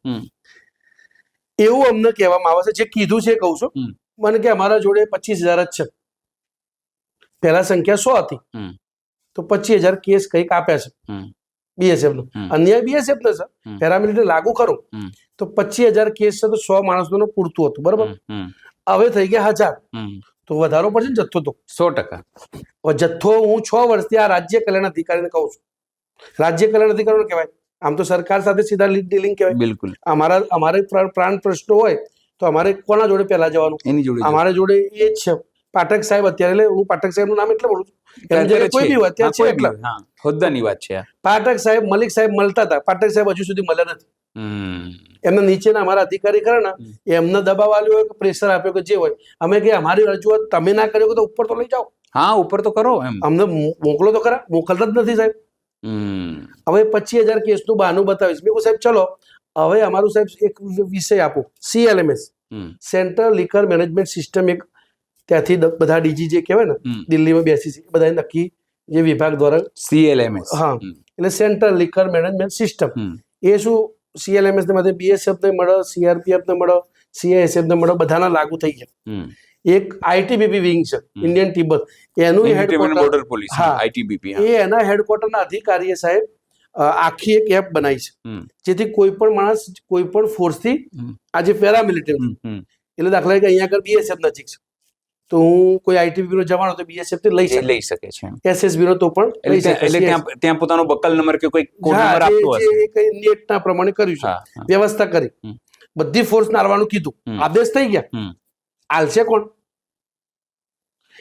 એવું અમને કહેવામાં આવે છે, જે કીધું છે એ કહું છું. મને કે અમારા જોડે 25,000 જ છે. પહેલા સંખ્યા 100 હતી તો 25,000 કેસ કંઈક આપ્યા છે બીએસએફ નો. અન્યાય બીએસએફ નો છે, પેરામિલિટરી લાગુ ખરું તો 25,000 કેસ છે તો 100 માણસનું પૂરતું હતું, બરાબર. હવે થઈ ગયા 1000 તો વધારો પડશે ને જથ્થો તો 100%. જથ્થો હું 6 વર્ષથી આ રાજ્ય કલ્યાણ અધિકારીને કહું છું. રાજ્ય કલ્યાણ અધિકારીને કહેવાય, આમ તો સરકાર સાથે સીધા ડીલિંગ કહેવાય. બિલકુલ. અમારે પ્રાણ પ્રશ્નો હોય તો અમારે કોના જોડે પહેલા જવાનું? એની જોડે. અમારા જોડે એ જ છે પાઠક સાહેબ. અત્યારે હું પાઠક સાહેબ નું નામ એટલે બોલું છું, કોઈ બી હોય ત્યાં છે એટલે હોદ્દાની વાત છે. પાઠક સાહેબ, મલિક સાહેબ મળતા હતા, પાઠક સાહેબ હજુ સુધી મળ્યા નથી. એમના નીચેના અમારા અધિકારી ખરા ને, એમને દબાવ આપ્યો હોય, પ્રેશર આપ્યો કે જે હોય, અમે કે અમારી રજૂઆત તમે ના કર્યો તો ઉપર તો લઈ જાઓ. હા, ઉપર તો કરો, અમને મોકલો તો ખરા. મોકલતા જ નથી સાહેબ. હવે 25,000 કેસનું બહાનું બતાવીશ. મેં કહું સાહેબ ચલો હવે અમારું સાહેબ એક વિષય આપો, CLMS, central liquor management system. એક ત્યાંથી બધા ડીજી જે કહેવાય ને દિલ્હીમાં બેસી છે બધા નક્કી જે વિભાગ દ્વારા CLMS. હા, એટલે સેન્ટ્રલ લિકર મેનેજમેન્ટ સિસ્ટમ. એ શું CLMS ને માટે બીએસએફ ને મળે, CRPF ને મળે, CISF ને મળે, બધાના લાગુ થઈ ગયા. એક ITBP વિંગ છે, ઇન્ડિયન તિબ્બત, એનું હેડક્વાર્ટર, એ એના હેડક્વાર્ટરના અધિકારીએ સાહેબ આખી એક એપ બનાવી છે જેથી કોઈ પણ માણસ કોઈ પણ ફોર્સથી આજે પેરામિલિટરી એટલે દાખલા કે અહીંયા આગળ BSF નજીક છે તો હું કોઈ ITBP નો જવાનો તો BSF થી લઈ શકે છે, SSB નો તો પણ લઈ શકે છે. એટલે ત્યાં પોતાનો બકલ નંબર કે કોઈ કોડ નંબર આપતો હશે. એ કઈ નેટના પ્રમાણે કર્યું છે, વ્યવસ્થા કરી, બધી ફોર્સ ને આવવાનું કીધું, આદેશ થઈ ગયા, આલશે કોણ?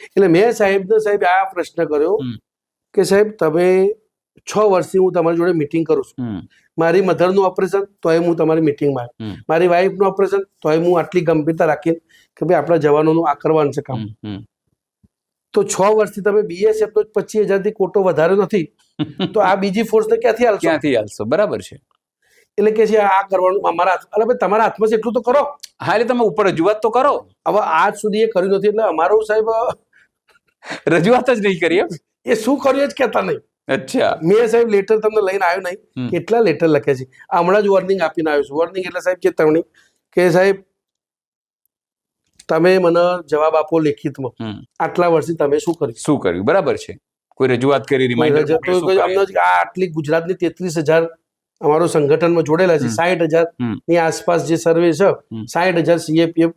એટલે મેં સાહેબ આ પ્રશ્ન કર્યો કે સાહેબ તમે 6 વર્ષથી હું તમારી જોડે મીટિંગ કરું છું, મારી મધરનું ઓપરેશન તોય હું તમારી મીટિંગમાં, મારી વાઈફનું ઓપરેશન તોય હું આટલી ગંભીરતા રાખીને કે ભાઈ આપણા જવાનોનું આ કરવાનું છે કામ, તો 6 વર્ષથી તમે બીએસએફ નો 25,000 થી કોટો વધાર્યો નથી તો આ બીજી ફોર્સ ને ક્યાંથી હાલશો? ક્યાંથી હાલશો? બરાબર છે. એટલે કે છે આ કરવાનું અમારા હાથ, અરે ભાઈ તમારા હાથમાં છે એટલું તો કરો. હા, એટલે તમે ઉપર રજૂઆત તો કરો. હવે આજ સુધી એ કર્યું નથી, એટલે અમારો સાહેબ રજૂઆત જ નહીં કરી એમ? એ શું કર્યું જ કહેતા નહીં. અચ્છા. મેં સાહેબ લેટર તમને લઈને આવ્યો નહીં, કેટલા લેટર લખ્યા છે. હમણાં જ વોર્નિંગ આપીને આવ્યો છું. વોર્નિંગ એટલે સાહેબ ચેતવણી કે સાહેબ તમે મને જવાબ આપો લેખિતમાં, આટલા વર્ષથી તમે શું કર્યું? બરાબર છે. કોઈ રજૂઆત કરી, રિમાઇન્ડર આટલી ગુજરાતની 33,000 અમારું સંગઠનમાં જોડેલા છે, 60,000 ની આસપાસ જે સર્વે છે, 60,000 સીએપીએફ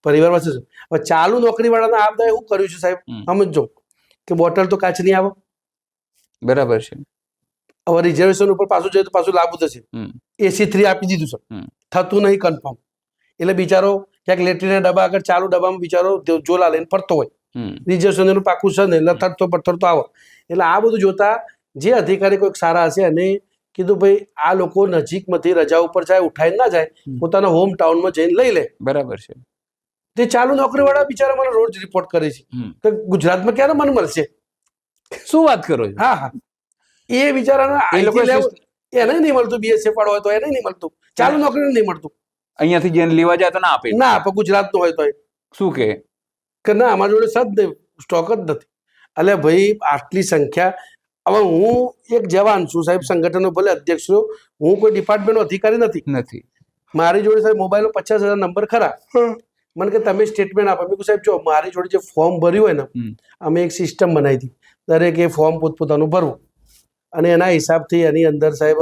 પરિવારમાં છે. હવે ચાલુ નોકરી વાળાના આપદા એવું કર્યું છે સાહેબ, સમજો કે બોટલ તો કાચની આવે. બરાબર છે. હવે રિઝર્વેશન ઉપર પાછું જોઈએ તો પાછું લાગુ થશે. AC3 આપી દીધું છે, થતું નહીં કન્ફર્મ. એટલે બિચારો ક્યાંક લેટરીના ડબ્બા આગળ ચાલુ ડબ્બામાં બિચારો જોલા લઈને ફરતો હોય. રિઝર્વેશન એનું પાકું છે ને, એટલે થરતો પથ્થરતો આવે. એટલે આ બધું જોતા જે અધિકારી કોઈક સારા હશે અને કીધું ભાઈ આ લોકો નજીકમાંથી રજા ઉપર જાય, ઉઠાઈને ના જાય, પોતાના હોમ ટાઉનમાં જઈને લઈ લે. બરાબર છે. તે ચાલુ નોકરી વાળા બિચારા મને રોજ રિપોર્ટ કરે છે કે ગુજરાતમાં ક્યારે મને મળશે. શું વાત કરો છો? હા હા, એ બિચારાના એને નહીં મળતું, બીએસએફ વાળો હોય તો એને નહીં મળતું, ચાલુ નોકરી નહીં મળતું. અહીંયાથી જેને લેવા જાય તો ના આપે. ના આપે, ગુજરાત નું હોય તો શું કે ના અમારી જોડે સદ નહીં, સ્ટોક જ નથી. એટલે ભાઈ આટલી સંખ્યા. હવે હું એક જવાન છું સાહેબ, સંગઠનનો ભલે અધ્યક્ષ છું, હું કોઈ ડિપાર્ટમેન્ટનો અધિકારી નથી. મારી જોડે સાહેબ મોબાઈલનો 50,000 નંબર ખરા. મને કે તમે સ્ટેટમેન્ટ આપો. મેં સાહેબ જો મારી જોડે જે ફોર્મ ભર્યું હોય ને, અમે એક સિસ્ટમ બનાવી હતી, દરેક એ ફોર્મ પોતપોતાનું ભરવું અને એના હિસાબથી એની અંદર સાહેબ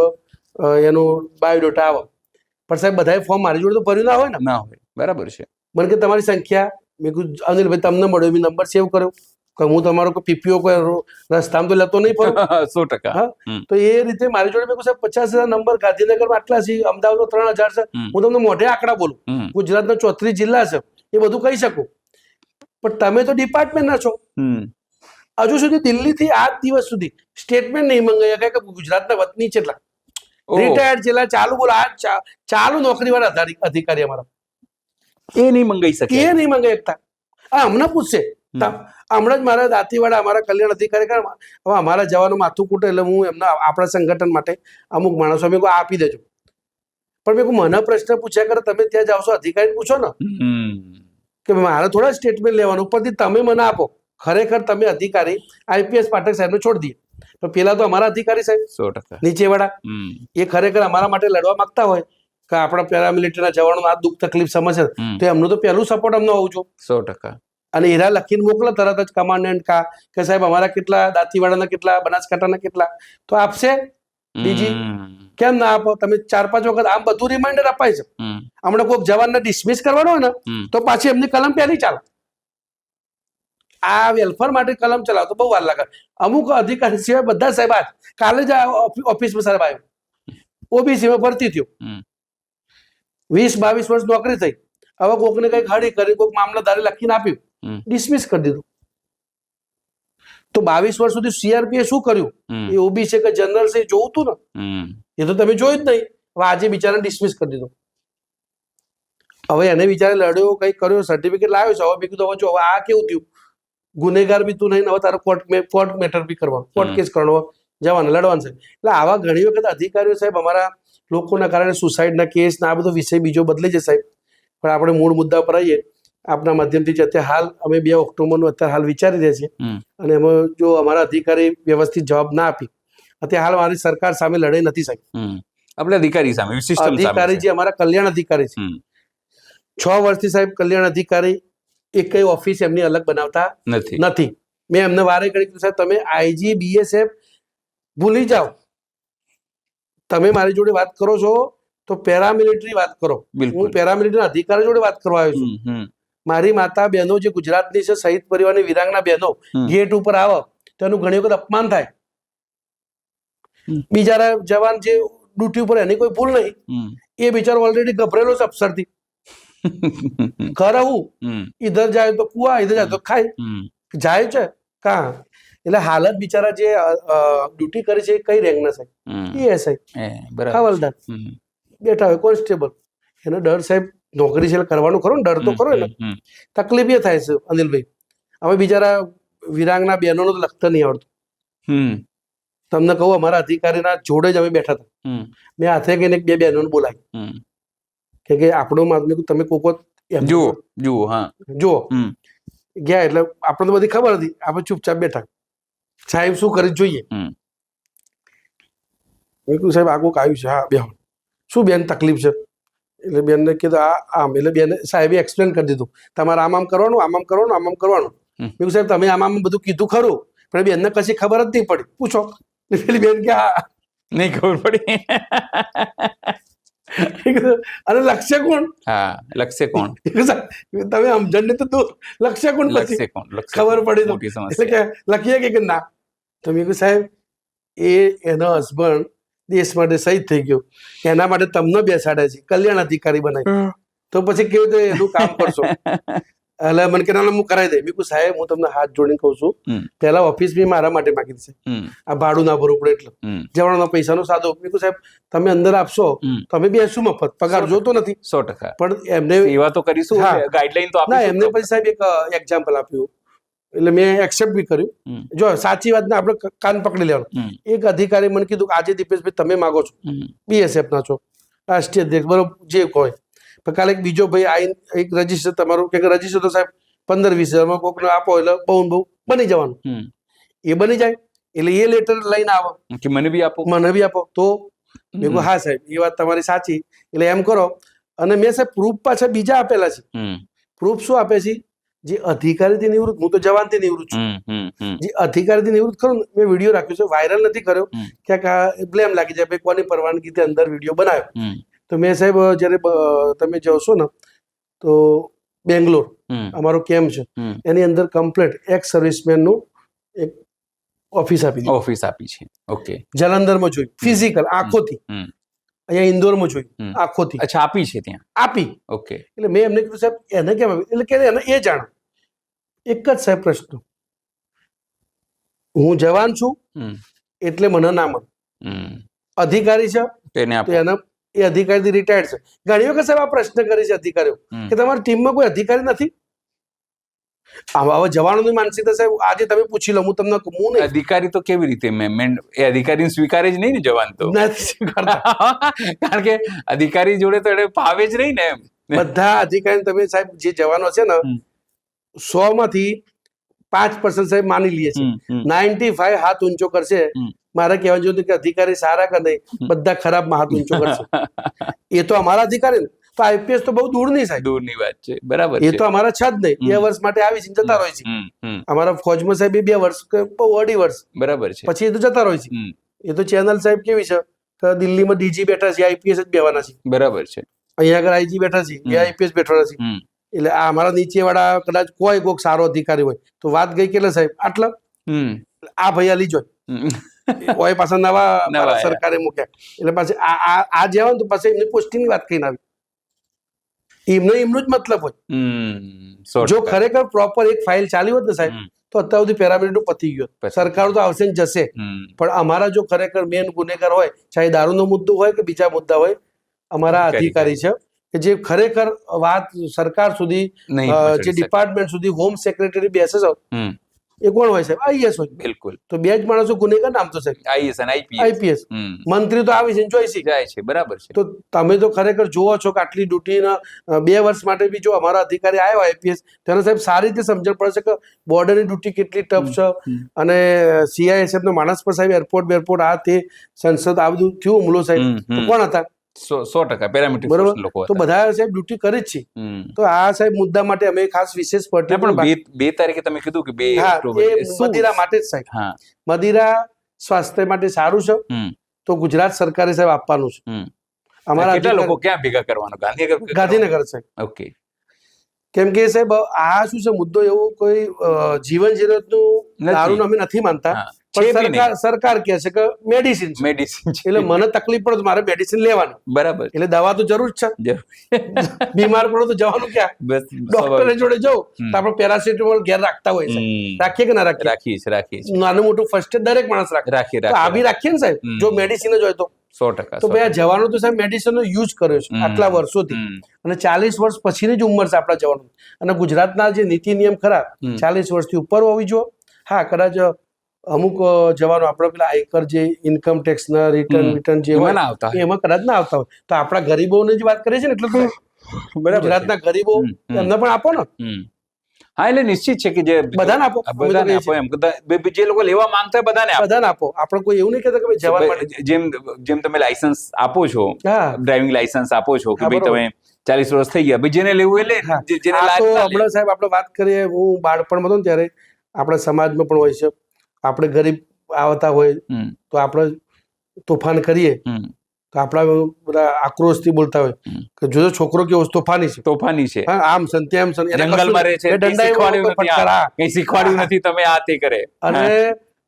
એનું બાયોડેટા આવે. પણ સાહેબ બધાએ ફોર્મ મારી જોડે તો ભર્યું ના હોય ને. ના હોય. બરાબર છે. મને કે તમારી સંખ્યા, મેં કીધું અનિલભાઈ તમને મળ્યો, મેં નંબર સેવ કર્યો કે હું તમારો કોઈ પીપીઓ કોઈ રસ્તામાં તો લેતો નહીં પડું. 100%. હા, તો એ રીતે મારી જોડે મેં સાહેબ 50,000 નંબર ગાંધીનગરમાં આટલા છે, અમદાવાદમાં 3,000 છે. હું તમને મોઢે આંકડા બોલું, ગુજરાતના 34 જિલ્લા છે, એ બધું કહી શકું. પણ તમે તો ડિપાર્ટમેન્ટના છો. હજુ સુધી દિલ્હીથી આજ દિવસ સુધી સ્ટેટમેન્ટ નહીં મંગાવ્યા કે ગુજરાતના વતની છે એટલા, રિટાયર્ડ છે, ચાલુ બોલો આ ચાલુ નોકરી વાળા અધિકારી અમારા એ નહીં મંગાઈ શકે, એ નહીં મંગાવી શકતા. આ હમણાં પૂછશે. હમણાં જ મારા દાંતીવાડા અમારા કલ્યાણ અધિકારી હવે અમારા જવાનું માથું કૂટે, એટલે હું એમના આપણા સંગઠન માટે અમુક માણસો અમે આપી દેજો. પણ મેં મને પ્રશ્ન પૂછ્યા કરે, તમે ત્યાં જાવશો અધિકારી પૂછો ને કે મારે થોડા સ્ટેટમેન્ટ લેવાનું, ઉપરથી તમે મને આપો. ખરેખર તમે અધિકારી IPS પાઠક સાહેબને છોડી દઈએ, પણ પેલા તો અમારા અધિકારી સાહેબ 100% નીચેવાળા, એ ખરેખર અમારા માટે લડવા માંગતા હોય કે આપણા પેરામિલિટરીના જવાનો આ દુઃખ તકલીફ સમજે, તો એમનું તો પહેલું સપોર્ટ અમને હોવું જોઈએ. 100%. અને એરા લખીને મોકલે તરત જ કમાન્ડન્ટ કે સાહેબ અમારા કેટલા, દાંતીવાડાના કેટલા, બનાસકાંઠાના કેટલા, તો આપશે. બીજી કેમ ના આપો? તમે 4-5 વખત આમ બધું રિમાઇન્ડર અપાય છે. હમણાં કોઈક જવાનને ડિસમિસ કરવાનો હોય ને તો પાછી એમની કલમ પહેલી ચાલે. આ વેલફેર માટે કલમ ચલાવતો બહુ વાર લાગે. અમુક અધિકારી સિવાય બધા સાહેબ આજ કાલે જ ઓફિસમાં સાહેબ આવ્યો, OBC માં ભરતી થયો, 20-22 વર્ષ નોકરી થઈ. હવે કોકને કઈક હળી કરી, કોઈક મામલતદારે લખીને આપ્યું, ડિસમિસ કરી દીધું. તો 22 વર્ષ સુધી CRP શું કર્યું? એ OBC કે જનરલ છે જોવું તું ને, એ તો તમે જોયું જ નહીં. હવે આજે બિચારાને ડિસમિસ કરી દીધું. હવે એને બિચારે લડ્યો, કઈક કર્યો, સર્ટિફિકેટ લાવ્યો છે. હવે મેં કીધું હવે જો હવે આ કેવું થયું, ગુનેગાર બી તું નહીં, હવે તારો કોર્ટ મેટર બી કરવાનો, કોર્ટ કેસ કરવાનો, જવાનું, લડવાનું છે. એટલે આવા ઘણી વખત અધિકારીઓ સાહેબ અમારા લોકોના કારણે સુસાઇડના કેસ ના આ બધો વિષય બીજો બદલે છે સાહેબ. પણ આપણે મૂળ મુદ્દા પર આવીએ આપના માધ્યમથી. જ અત્યારે હાલ અમે 2 ઓક્ટોબરનું અત્યારે હાલ વિચારી રહ્યા છીએ, અને એમાં જો અમારા અધિકારી વ્યવસ્થિત જવાબ ના આપી, અત્યારે હાલ મારી સરકાર સામે લડાઈ નથી સાહેબ, આપણે અધિકારી સામે, અધિકારી જે અમારા કલ્યાણ અધિકારી છે, 6 વર્ષથી સાહેબ કલ્યાણ અધિકારી એક કઈ ઓફિસ એમની અલગ બનાવતા નથી. મેં એમને વારે કરી સાહેબ તમે IG BSF ભૂલી જાઓ, તમે મારી જોડે વાત કરો છો તો પેરામિલિટરી વાત કરો. હું પેરામિલિટરી અધિકારી જોડે વાત કરવા આવ્યો છું. મારી માતા બહેનો જે ગુજરાતની છે, શહીદ પરિવારની વિરાંગના બહેનો ગેટ ઉપર આવે તો એનું ઘણી વખત અપમાન થાય. બિચારા જવાન જે ડ્યુટી ઉપર એની કોઈ ભૂલ નહીં, એ બિચારો ઓલરેડી ગભરેલો છે અફસરથી. કરાવું ઇધર જાય તો કુવા, ઇધર જાય તો ખાય, જાય છે કા. એટલે હાલત બિચારા જે ડ્યુટી કરે છે કઈ રેન્કના સાહેબ, SI હવાલદાર બેઠા હોય, કોન્સ્ટેબલ, એનો ડર સાહેબ નોકરી છે કરવાનું ખરો ને, ડર તો ખરો ને. તકલીફ એ થાય છે અનિલભાઈ. હવે બિચારા વિરાંગના બહેનોનો તો લખતા નહીં આવડતું. તમને કહું, અમારા અધિકારીના જોડે જ અમે બેઠા હતા. મેં હાથે કહીને બે બહેનોને બોલાવી કે આપણો માધ્યમિક તમે કોકો જુઓ ગયા. એટલે આપણે તો બધી ખબર હતી, આપણે ચૂપચાપ બેઠા. સાહેબ શું કરી જોઈએ? મેં કીધું સાહેબ આ કોક આવ્યું છે. હા બેહો. શું બેન તકલીફ છે? એટલે બેનને કીધું આમ. એટલે બેન સાહેબે એક્સપ્લેન કરી દીધું, તમારે આમ કરવાનું, આમ કરવાનું, આમ કરવાનું. મેં કીધું સાહેબ તમે આમ બધું કીધું ખરું, પણ બેનને કશી ખબર જ નહીં પડી, પૂછો. પેલી બેન કે હા નહીં ખબર પડી. અને લક્ષ્ય કોણ? હા, લક્ષ્ય કોણ? તમે સમજણ નહીં તો લક્ષ્ય કોણ? પછી ખબર પડી તો એટલે કે લખીએ કે ના. તો મેં કીધું સાહેબ એનો હસબન્ડ દેશ માટે શહીદ થઈ ગયો, એના માટે તમને બેસાડ્યા છે, કલ્યાણ અધિકારી બનાવી, તો પછી કેવું તો એનું કામ કરશો? એટલે મને કે હું કરાવી દે. મેં કહ્યું સાહેબ હું તમને હાથ જોડીને કહું છું, પહેલા ઓફિસ બી મારા માટે માગી છે, આ ભાડું ના ભરવું પડે એટલે, જવાના પૈસાનો સાદો. મેં કહ્યું સાહેબ તમે અંદર આપશો તો અમે બેસું મફત, પગાર જોતો નથી. 100%. પણ એમને સેવા તો કરીશું, ગાઈડલાઈન તો ના. એમને પછી સાહેબ એક એક્ઝામ્પલ આપ્યું, એટલે મેં એક્સેપ્ટ બી કર્યું. જો સાચી વાત ને આપણે કાન પકડી લેવાનું. એક અધિકારી મને કીધું આજે દીપેશભાઈ તમે માગો છો, BSF ના છો, રાષ્ટ્રીય અધ્યક્ષ, બરોબર જે હોય. પણ કાલે એક બીજો ભાઈ આવીને એક રજીસ્ટર તમારું કે રજીસ્ટર તો સાહેબ 15-20 હજારમાં કોકને આપો એટલે બહુ બની જવાનું. એ બની જાય એટલે એ લેટર લઈને આવો કે મને બી આપો. તો મેં કહ્યું હા સાહેબ એ વાત તમારી સાચી, એટલે એમ કરો. અને મેં સાહેબ પ્રૂફ પાછા બીજા આપેલા છે. પ્રૂફ શું આપે છે? જે અધિકારીથી નિવૃત્ત, હું તો જવાનથી નિવૃત્ત છું, જે અધિકારીથી નિવૃત્ત ખરું મેં વિડીયો રાખ્યો છે, વાયરલ નથી કર્યો, ક્યાંક બ્લેમ લાગી જાય ભાઈ કોની પરવાનગીથી અંદર વિડીયો બનાવ્યો. તો મેં સાહેબ જયારે તમે જશો ને તો બેંગ્લોર અમારો કેમ્પ છે, એની અંદર કમ્પ્લીટ એક્સ સર્વિસમેન નું એક ઓફિસ આપી છે. ઓકે. જલંધરમાં જોઈ ફિઝિકલ આંખોથી, અહીંયા ઇન્દોરમાં જોઈ આંખોથી. અચ્છા, આપી છે ત્યાં? આપી. ઓકે. એટલે મેં એમને કીધું સાહેબ એને કેમ આપી? એટલે કે એને એ જાણ. એક જ સાહેબ પ્રશ્ન, હું જવાન છું એટલે મને ના મળે, અધિકારી છે તો એને એ અધિકારીથી રિટાયર્ડ છે. ઘણી વખત સાહેબ આ પ્રશ્ન કરે છે અધિકારીઓ કે તમારી ટીમમાં કોઈ અધિકારી નથી. હવે જવાનોની માનસિકતા સાહેબ આજે તમે પૂછી લો, હું તમને નહીં. અધિકારી તો કેવી રીતે એ અધિકારીને સ્વીકારે જ નહીં ને જવાન તો નથી સ્વીકારતા. કારણ કે અધિકારી જોડે તો એને ફાવે જ નહીં ને. બધા અધિકારી તમે સાહેબ જે જવાનો છે ને 100 માંથી 5% સાહેબ માની લઈએ છીએ, 95 હાથ ઊંચો કરશે. મારે કહેવા જોઈએ કે અધિકારી સારા કે નહીં, બધા ખરાબમાં હાથ ઊંચો કરશે. એ તો અમારા અધિકારી ને તો IPS તો બહુ દૂરની સાહેબ, દૂરની વાત છે. બરાબર. એ તો અમારા છે જ નહીં. 2 વર્ષ માટે આવી છે જતા રહે છે. અમારા ફોજમાં સાહેબ 2 વર્ષ કે 2.5 વર્ષ બરાબર છે, પછી એ તો જતા રહે છે. એ તો ચેનલ સાહેબ કેવી છે તો દિલ્હીમાં DG બેઠા છે, IPS જ બેવાના છે. બરાબર છે. અહીંયા આગળ IG બેઠા છે, એ IPS બેઠા છે. એટલે આ અમારા નીચે વાળા કદાચ કોઈક સારો અધિકારી હોય તો વાત ગઈ કેટલા સાહેબ આટલા, આ ભાઈ અલી જોઈ કોઈ પાછા નવા સરકારે મૂક્યા, એટલે પાછી આ જે આવે ને તો પાછી એમની પોસ્ટિંગ વાત કહીને આવી. એમનું જ મતલબ હોય. જો ખરેખર પ્રોપર એક ફાઇલ ચાલી હોત ને સાહેબ તો અત્યાર સુધી પેરામિલિટરી પતી ગયો. સરકાર તો આવશે ને જશે, પણ અમારા જો ખરેખર મેન ગુનેગાર હોય, ચાહે દારૂનો મુદ્દો હોય કે બીજા મુદ્દા હોય, અમારા અધિકારી છે કે જે ખરેખર વાત સરકાર સુધી, જે ડિપાર્ટમેન્ટ સુધી, હોમ સેક્રેટરી બેસે છે એ કોણ હોય સાહેબ? IAS હોય. બિલકુલ. તો બે જ માણસો ગુનેગાર નામ તો સાહેબ IAS અને IPS. મંત્રી તો આવી છે જોઈ જાય છે. બરાબર છે. તો તમે તો ખરેખર જોવો છો કે આટલી ડ્યુટીના 2 વર્ષ માટે બી જો અમારા અધિકારી આવ્યો IPS તેને સાહેબ સારી રીતે સમજણ પડશે કે બોર્ડરની ડ્યુટી કેટલી ટફ છે. અને CISF નો માણસ પર સાહેબ એરપોર્ટ આ તે સંસદ આ બધું થયું હુમલો સાહેબ તો કોણ હતા? 100% પેરામિલિટરી ફોર્સ લોકો હતા. તો બધા સાહેબ ડ્યુટી કરી જ છે. તો આ સાહેબ મુદ્દા માટે અમે ખાસ વિશેષ પડતી પણ 2 તારીખે તમે કીધું કે 2 મદિરા માટે જ સાહેબ, મદિરા સ્વાસ્થ્ય માટે સારું છે તો ગુજરાત સરકારે સાહેબ આપવાનું છે. અમારા કેટલા લોકો ક્યાં ભેગા કરવાનો? ગાંધીનગર સાહેબ. ઓકે. કેમ કે સાહેબ આ શું છે મુદ્દો એવો કોઈ જીવન જરૂરિયાતનું દારૂ અમે નથી માનતા, પણ સરકાર કહે છે કે મેડિસિન છે, એટલે મને તકલીફ પડે તો મારે મેડિસિન લેવાની. બરાબર. એટલે દવા તો જરૂર જ છે. બીમાર પડો તો જવાનું ક્યાં? ડોક્ટર જોડે જાઓ તો આપણે પેરાસિટામોલ ઘેર રાખતા હોય છે, રાખીએ કે ના રાખીએ? રાખીએ. નાનું મોટું ફર્સ્ટ એડ દરેક માણસ રાખીએ. આ બી રાખીએ ને સાહેબ, જો મેડિસિન જ હોય તો 100%. તો ભાઈ આ જવાનો તો સાહેબ મેડિસિન નો યુઝ કર્યો છે આટલા વર્ષોથી, અને 40 વર્ષ પછીની જ ઉંમર છે આપણા જવાનો. અને ગુજરાતના જે નીતિ નિયમ ખરા 40 વર્ષથી ઉપર હોવી જોઈએ, હા કદાચ અમુક જવાનો આપણે પેલા આયકર જે ઇન્કમ ટેક્સ ના રિટર્ન જે એમાં હોય ના આવતા હોય. એમાં કદાચ ના આવતા હોય તો આપણા ગરીબોની જ વાત કરીએ છીએ ને એટલે બરાબર છે. ગુજરાતના ગરીબો એમને પણ આપો ને. હા એટલે નિશ્ચિત છે કે જે બધાને આપો. બધાને આપો એમ જે લોકો લેવા માંગતા હોય બધાને આપો. બધાને આપો. આપણે કોઈ એવું નહીં કહેતા કે ભાઈ જવાન માટે જેમ તમે લાયસન્સ આપો છો, હા ડ્રાઇવિંગ લાયસન્સ આપો છો કે હા, ભાઈ બરોબર. તમે 40 વર્ષ થઈ ગયા, ભાઈ જેને લેવું એ લે, હા. જેને આ લાયક તો ના લે. હમણાં સાહેબ આપણે વાત કરીએ, હું બાળપણમાં હતો ને ત્યારે આપણા સમાજમાં પણ હોય છે, આપણે ગરીબ આવતા હોય તો આપણે તોફાન કરીએ તો આપણા બધા આક્રોશથી બોલતા હોય કે જોજો છોકરો કેવો તોફાની છે, તોફાની છે, હા આમ છે તેમ છે, એને જંગલમાં રહે છે, કશું કંઈ શીખવાડ્યું નથી, ફટકાર, કંઈ શીખવાડ્યું નથી, તમે આ તે કરે. અને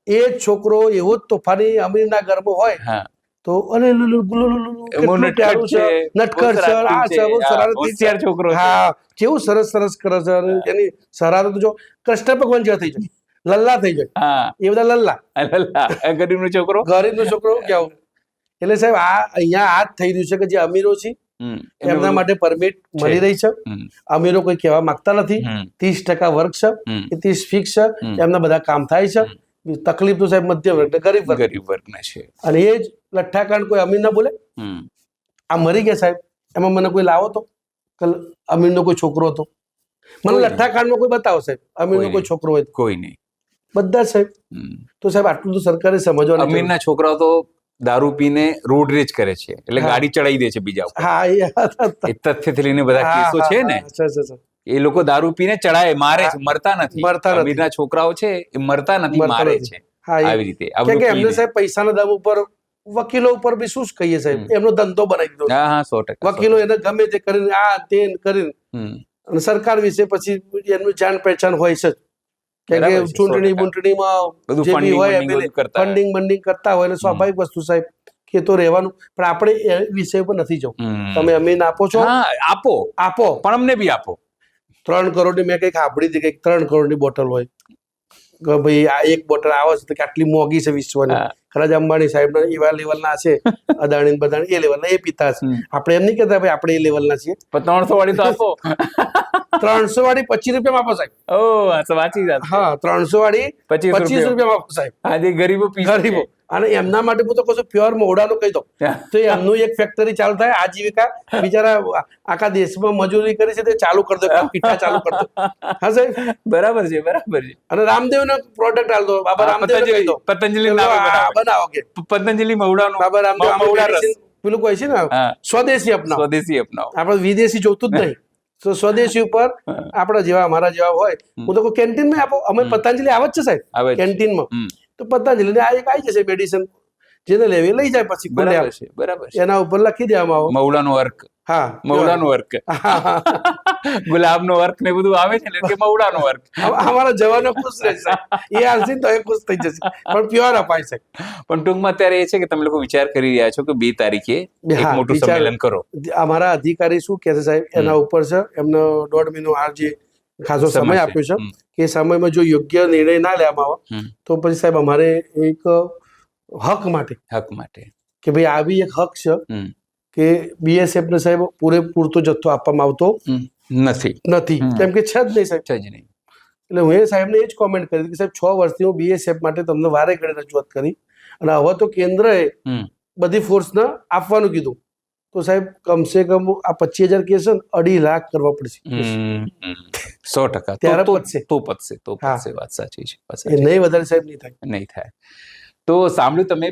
એ જ છોકરો એવો જ તોફાની અમીરના ઘરમાં હોય તો અને કેટલું પ્યારું છે, નટખટ છે, આ છે, બહુ શરારતી છે, છોકરો. હા કેવું સરસ સરસ કરે છે, અને એની શરારત જો કૃષ્ણ ભગવાન જેવા થઈ જાય, લલ્લા થઈ જાય, એ બધા લલ્લા. ગરીબનો છોકરો, ગરીબનો છોકરો કેવું. એટલે સાહેબ આ અહીંયા આ જ થઈ રહ્યું છે કે જે અમીરો છે એમના માટે પરમિટ મળી રહી છે. અમીરો કોઈ કહેવા માંગતા નથી. 30% વર્ગ છે, એ 30 ફિક્સ છે, એમના બધા કામ થાય છે. તકલીફ તો સાહેબ મધ્યમ વર્ગ, ગરીબ વર્ગના છે. અને એ જ લઠ્ઠાકાંડ કોઈ અમીર ના બોલે. આ મરી ગયા સાહેબ, એમાં મને કોઈ લાવો તો અમીરનો કોઈ છોકરો હતો, મને લઠ્ઠાકાંડમાં કોઈ બતાવો સાહેબ અમીરનો કોઈ છોકરો હોય. કોઈ નહીં, બધા સાહેબ. તો સાહેબ આટલું તો સરકારે સમજવાનું. અમીરના છોકરાઓ તો દારૂ પીને રોડ રેજ કરે છે, એટલે ગાડી ચડાવી દે છે બીજા ઉપર. હા એ તથ્યથી લઈને બધા કેસો છે ને, એ લોકો દારૂ પીને ચડાય, મારે છે, મરતા નથી. અમીરના છોકરાઓ છે એ મરતા નથી, મારે છે. આવી રીતે એમને સાહેબ પૈસાના દમ ઉપર વકીલો ઉપર બી શું કહીએ સાહેબ, એમનો ધંધો બનાવી દીધો. હા 100%. વકીલો એને ગમે તે કરીને આ તે કરીને, અને સરકાર વિશે પછી એમનું જાણ પહેચાન હોય છે કે ચૂંટણીમાં જે બી હોય ફંડિંગ બંડિંગ કરતા હોય, એટલે સ્વાભાવિક વસ્તુ સાહેબ કે તો રહેવાનું. પણ આપણે એ વિષય પર નથી જવું. તમે અમીન આપો છો, આપો પણ અમને બી આપો. 3 કરોડની મેં કંઈક સાંભળી હતી, કંઈક 3 કરોડની બોટલ હોય કે ભાઈ આ એક બોટલ આવે છે તો આટલી મોંઘી છે વિશ્વની. ખરા અંબાણી સાહેબ એવા લેવલના છે, અદાણી બદાણી એ લેવલના એ પીતા છે. આપણે એમ નહીં કહેતા ભાઈ આપણે એ લેવલના છીએ. 300 વાળી તો આપો. 300 વાળી 25 રૂપિયામાં આપો સાહેબ. વાંચી વાત. હા 300 વાળી 25 રૂપિયામાં આપો સાહેબ. આજે ગરીબો અને એમના માટે હું તો કશું પ્યોર મોડાનું કહી દઉં તો એમનું એક ફેક્ટરી ચાલુ થાય, આજીવિકા બિચારા આખા દેશમાં મજૂરી કરી છે તે ચાલુ કરી દો, પીઠા ચાલુ કરી દો. હા સાહેબ બરાબર છે, બરાબર છે. અને રામદેવનો પ્રોડક્ટ આલ દો, બાબા રામદેવ કહી દો, પતંજલિ બનાવો કે પતંજલિ મહુડાનું બાબા રામદેવ પેલું કહે છે ને સ્વદેશી અપનાવો. આપણે વિદેશી જોતું જ નહીં, તો સ્વદેશી ઉપર આપણા જેવા અમારા જેવા હોય. હું તો કેન્ટીનમાં આપો, અમે પતંજલિ આવે જ છે સાહેબ કેન્ટીનમાં, તો પતંજલિ આ એક આવી જશે મેડિસિન, જેને લેવી લઈ જાય. પછી બરાબર એના ઉપર લખી દેવામાં આવે મહુડાનો વર્ક. હા મહુડાનો વર્ક, ગુલાબનો વર્ક ને બધું આવે છે ને, કે મહુડાનો વર્ક. અમારા જવાનો ખુશ રહેશે, એ આવશે તો એ ખુશ થઈ જશે, પણ પ્યોર અપાય છે. પણ ટૂંકમાં અત્યારે એ છે કે તમે લોકો વિચાર કરી રહ્યા છો કે 2 તારીખે એક મોટું સંમેલન કરો. અમારા અધિકારી શું કહે છે સાહેબ એના ઉપર છે, એમનો 1.5 મહિનો આ જે ખાસો સમય આપ્યો છે, કે સમયમાં જો યોગ્ય નિર્ણય ના લેવામાં આવે તો પછી સાહેબ અમારે એક હક માટે કે ભાઈ આવી એક હક છે કે BSF ને સાહેબ પૂરતો જથ્થો આપવામાં આવતો નથી, કેમ કે છે જ નહીં સાહેબ, છે જ નહીં. એટલે હું એ સાહેબને એ જ કોમેન્ટ કરી કે સાહેબ 6 વર્ષથી હું BSF માટે તમને વારે ઘડી રજૂઆત કરી, અને હવે તો કેન્દ્રએ બધી ફોર્સને આપવાનું કીધું, તો સાહેબ કમસે કમ આ 25,000 કેસ છે ને 2.5 લાખ કરવા પડશે. 100% ત્યારે તો પતશે. વાત સાચી છે, નહીં વધારે સાહેબ નહીં થાય. તો સાંભળ્યું તમે,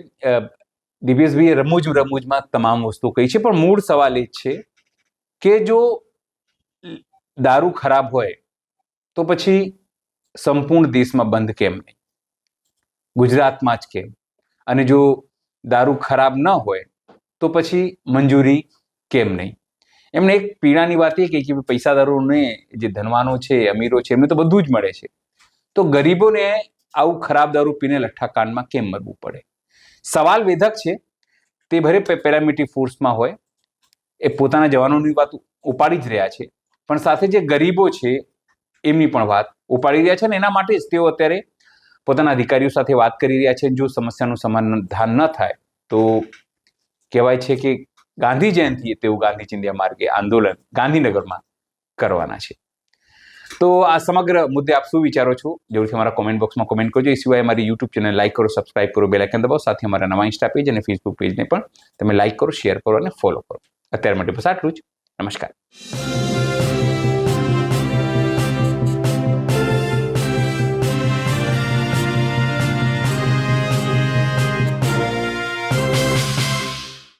દિવ્યેશભાઈએ રમૂજમાં તમામ વસ્તુ કહી છે, પણ મૂળ સવાલ એ જ છે કે જો દારૂ ખરાબ હોય તો પછી સંપૂર્ણ દેશમાં બંધ કેમ નહીં, ગુજરાતમાં જ કેમ? અને જો દારૂ ખરાબ ન હોય તો પછી મંજૂરી કેમ નહીં? એમને એક પીડાની વાત એ કહી કે પૈસાદારોને, જે ધનવાનો છે, અમીરો છે, એમને તો બધું જ મળે છે, તો ગરીબોને આવું ખરાબ દારૂ પીને લઠ્ઠાકાંડમાં કેમ મરવું પડે? સવાલ વેધક છે. તે ભલે પેરામિલિટરી ફોર્સમાં હોય, એ પોતાના જવાનોની વાત ઉપાડી જ રહ્યા છે, પણ સાથે જે ગરીબો છે એમની પણ વાત ઉપાડી રહ્યા છે, ને એના માટે જ તેઓ અત્યારે પોતાના અધિકારીઓ સાથે વાત કરી રહ્યા છે. જો સમસ્યાનું સમાધાન ન થાય તો કહેવાય છે કે ગાંધી જયંતિએ તેઓ ગાંધી ચિંધ્યા માર્ગે આંદોલન ગાંધીનગરમાં કરવાના છે. તો આ સમગ્ર મુદ્દે આપ શું વિચારો છો જરૂરથી અમારા કોમેન્ટ બોક્સમાં કોમેન્ટ કરજો. એ સિવાય અમારી યુટ્યુબ ચેનલ લાઈક કરો, સબસ્ક્રાઇબ કરો, બેલ આઇકન દબાવો. સાથે અમારા નવા ઇન્સ્ટા પેજ અને ફેસબુક પેજને પણ તમે લાઈક કરો, શેર કરો અને ફોલો કરો. અત્યાર માટે બસ આટલું જ. નમસ્કાર.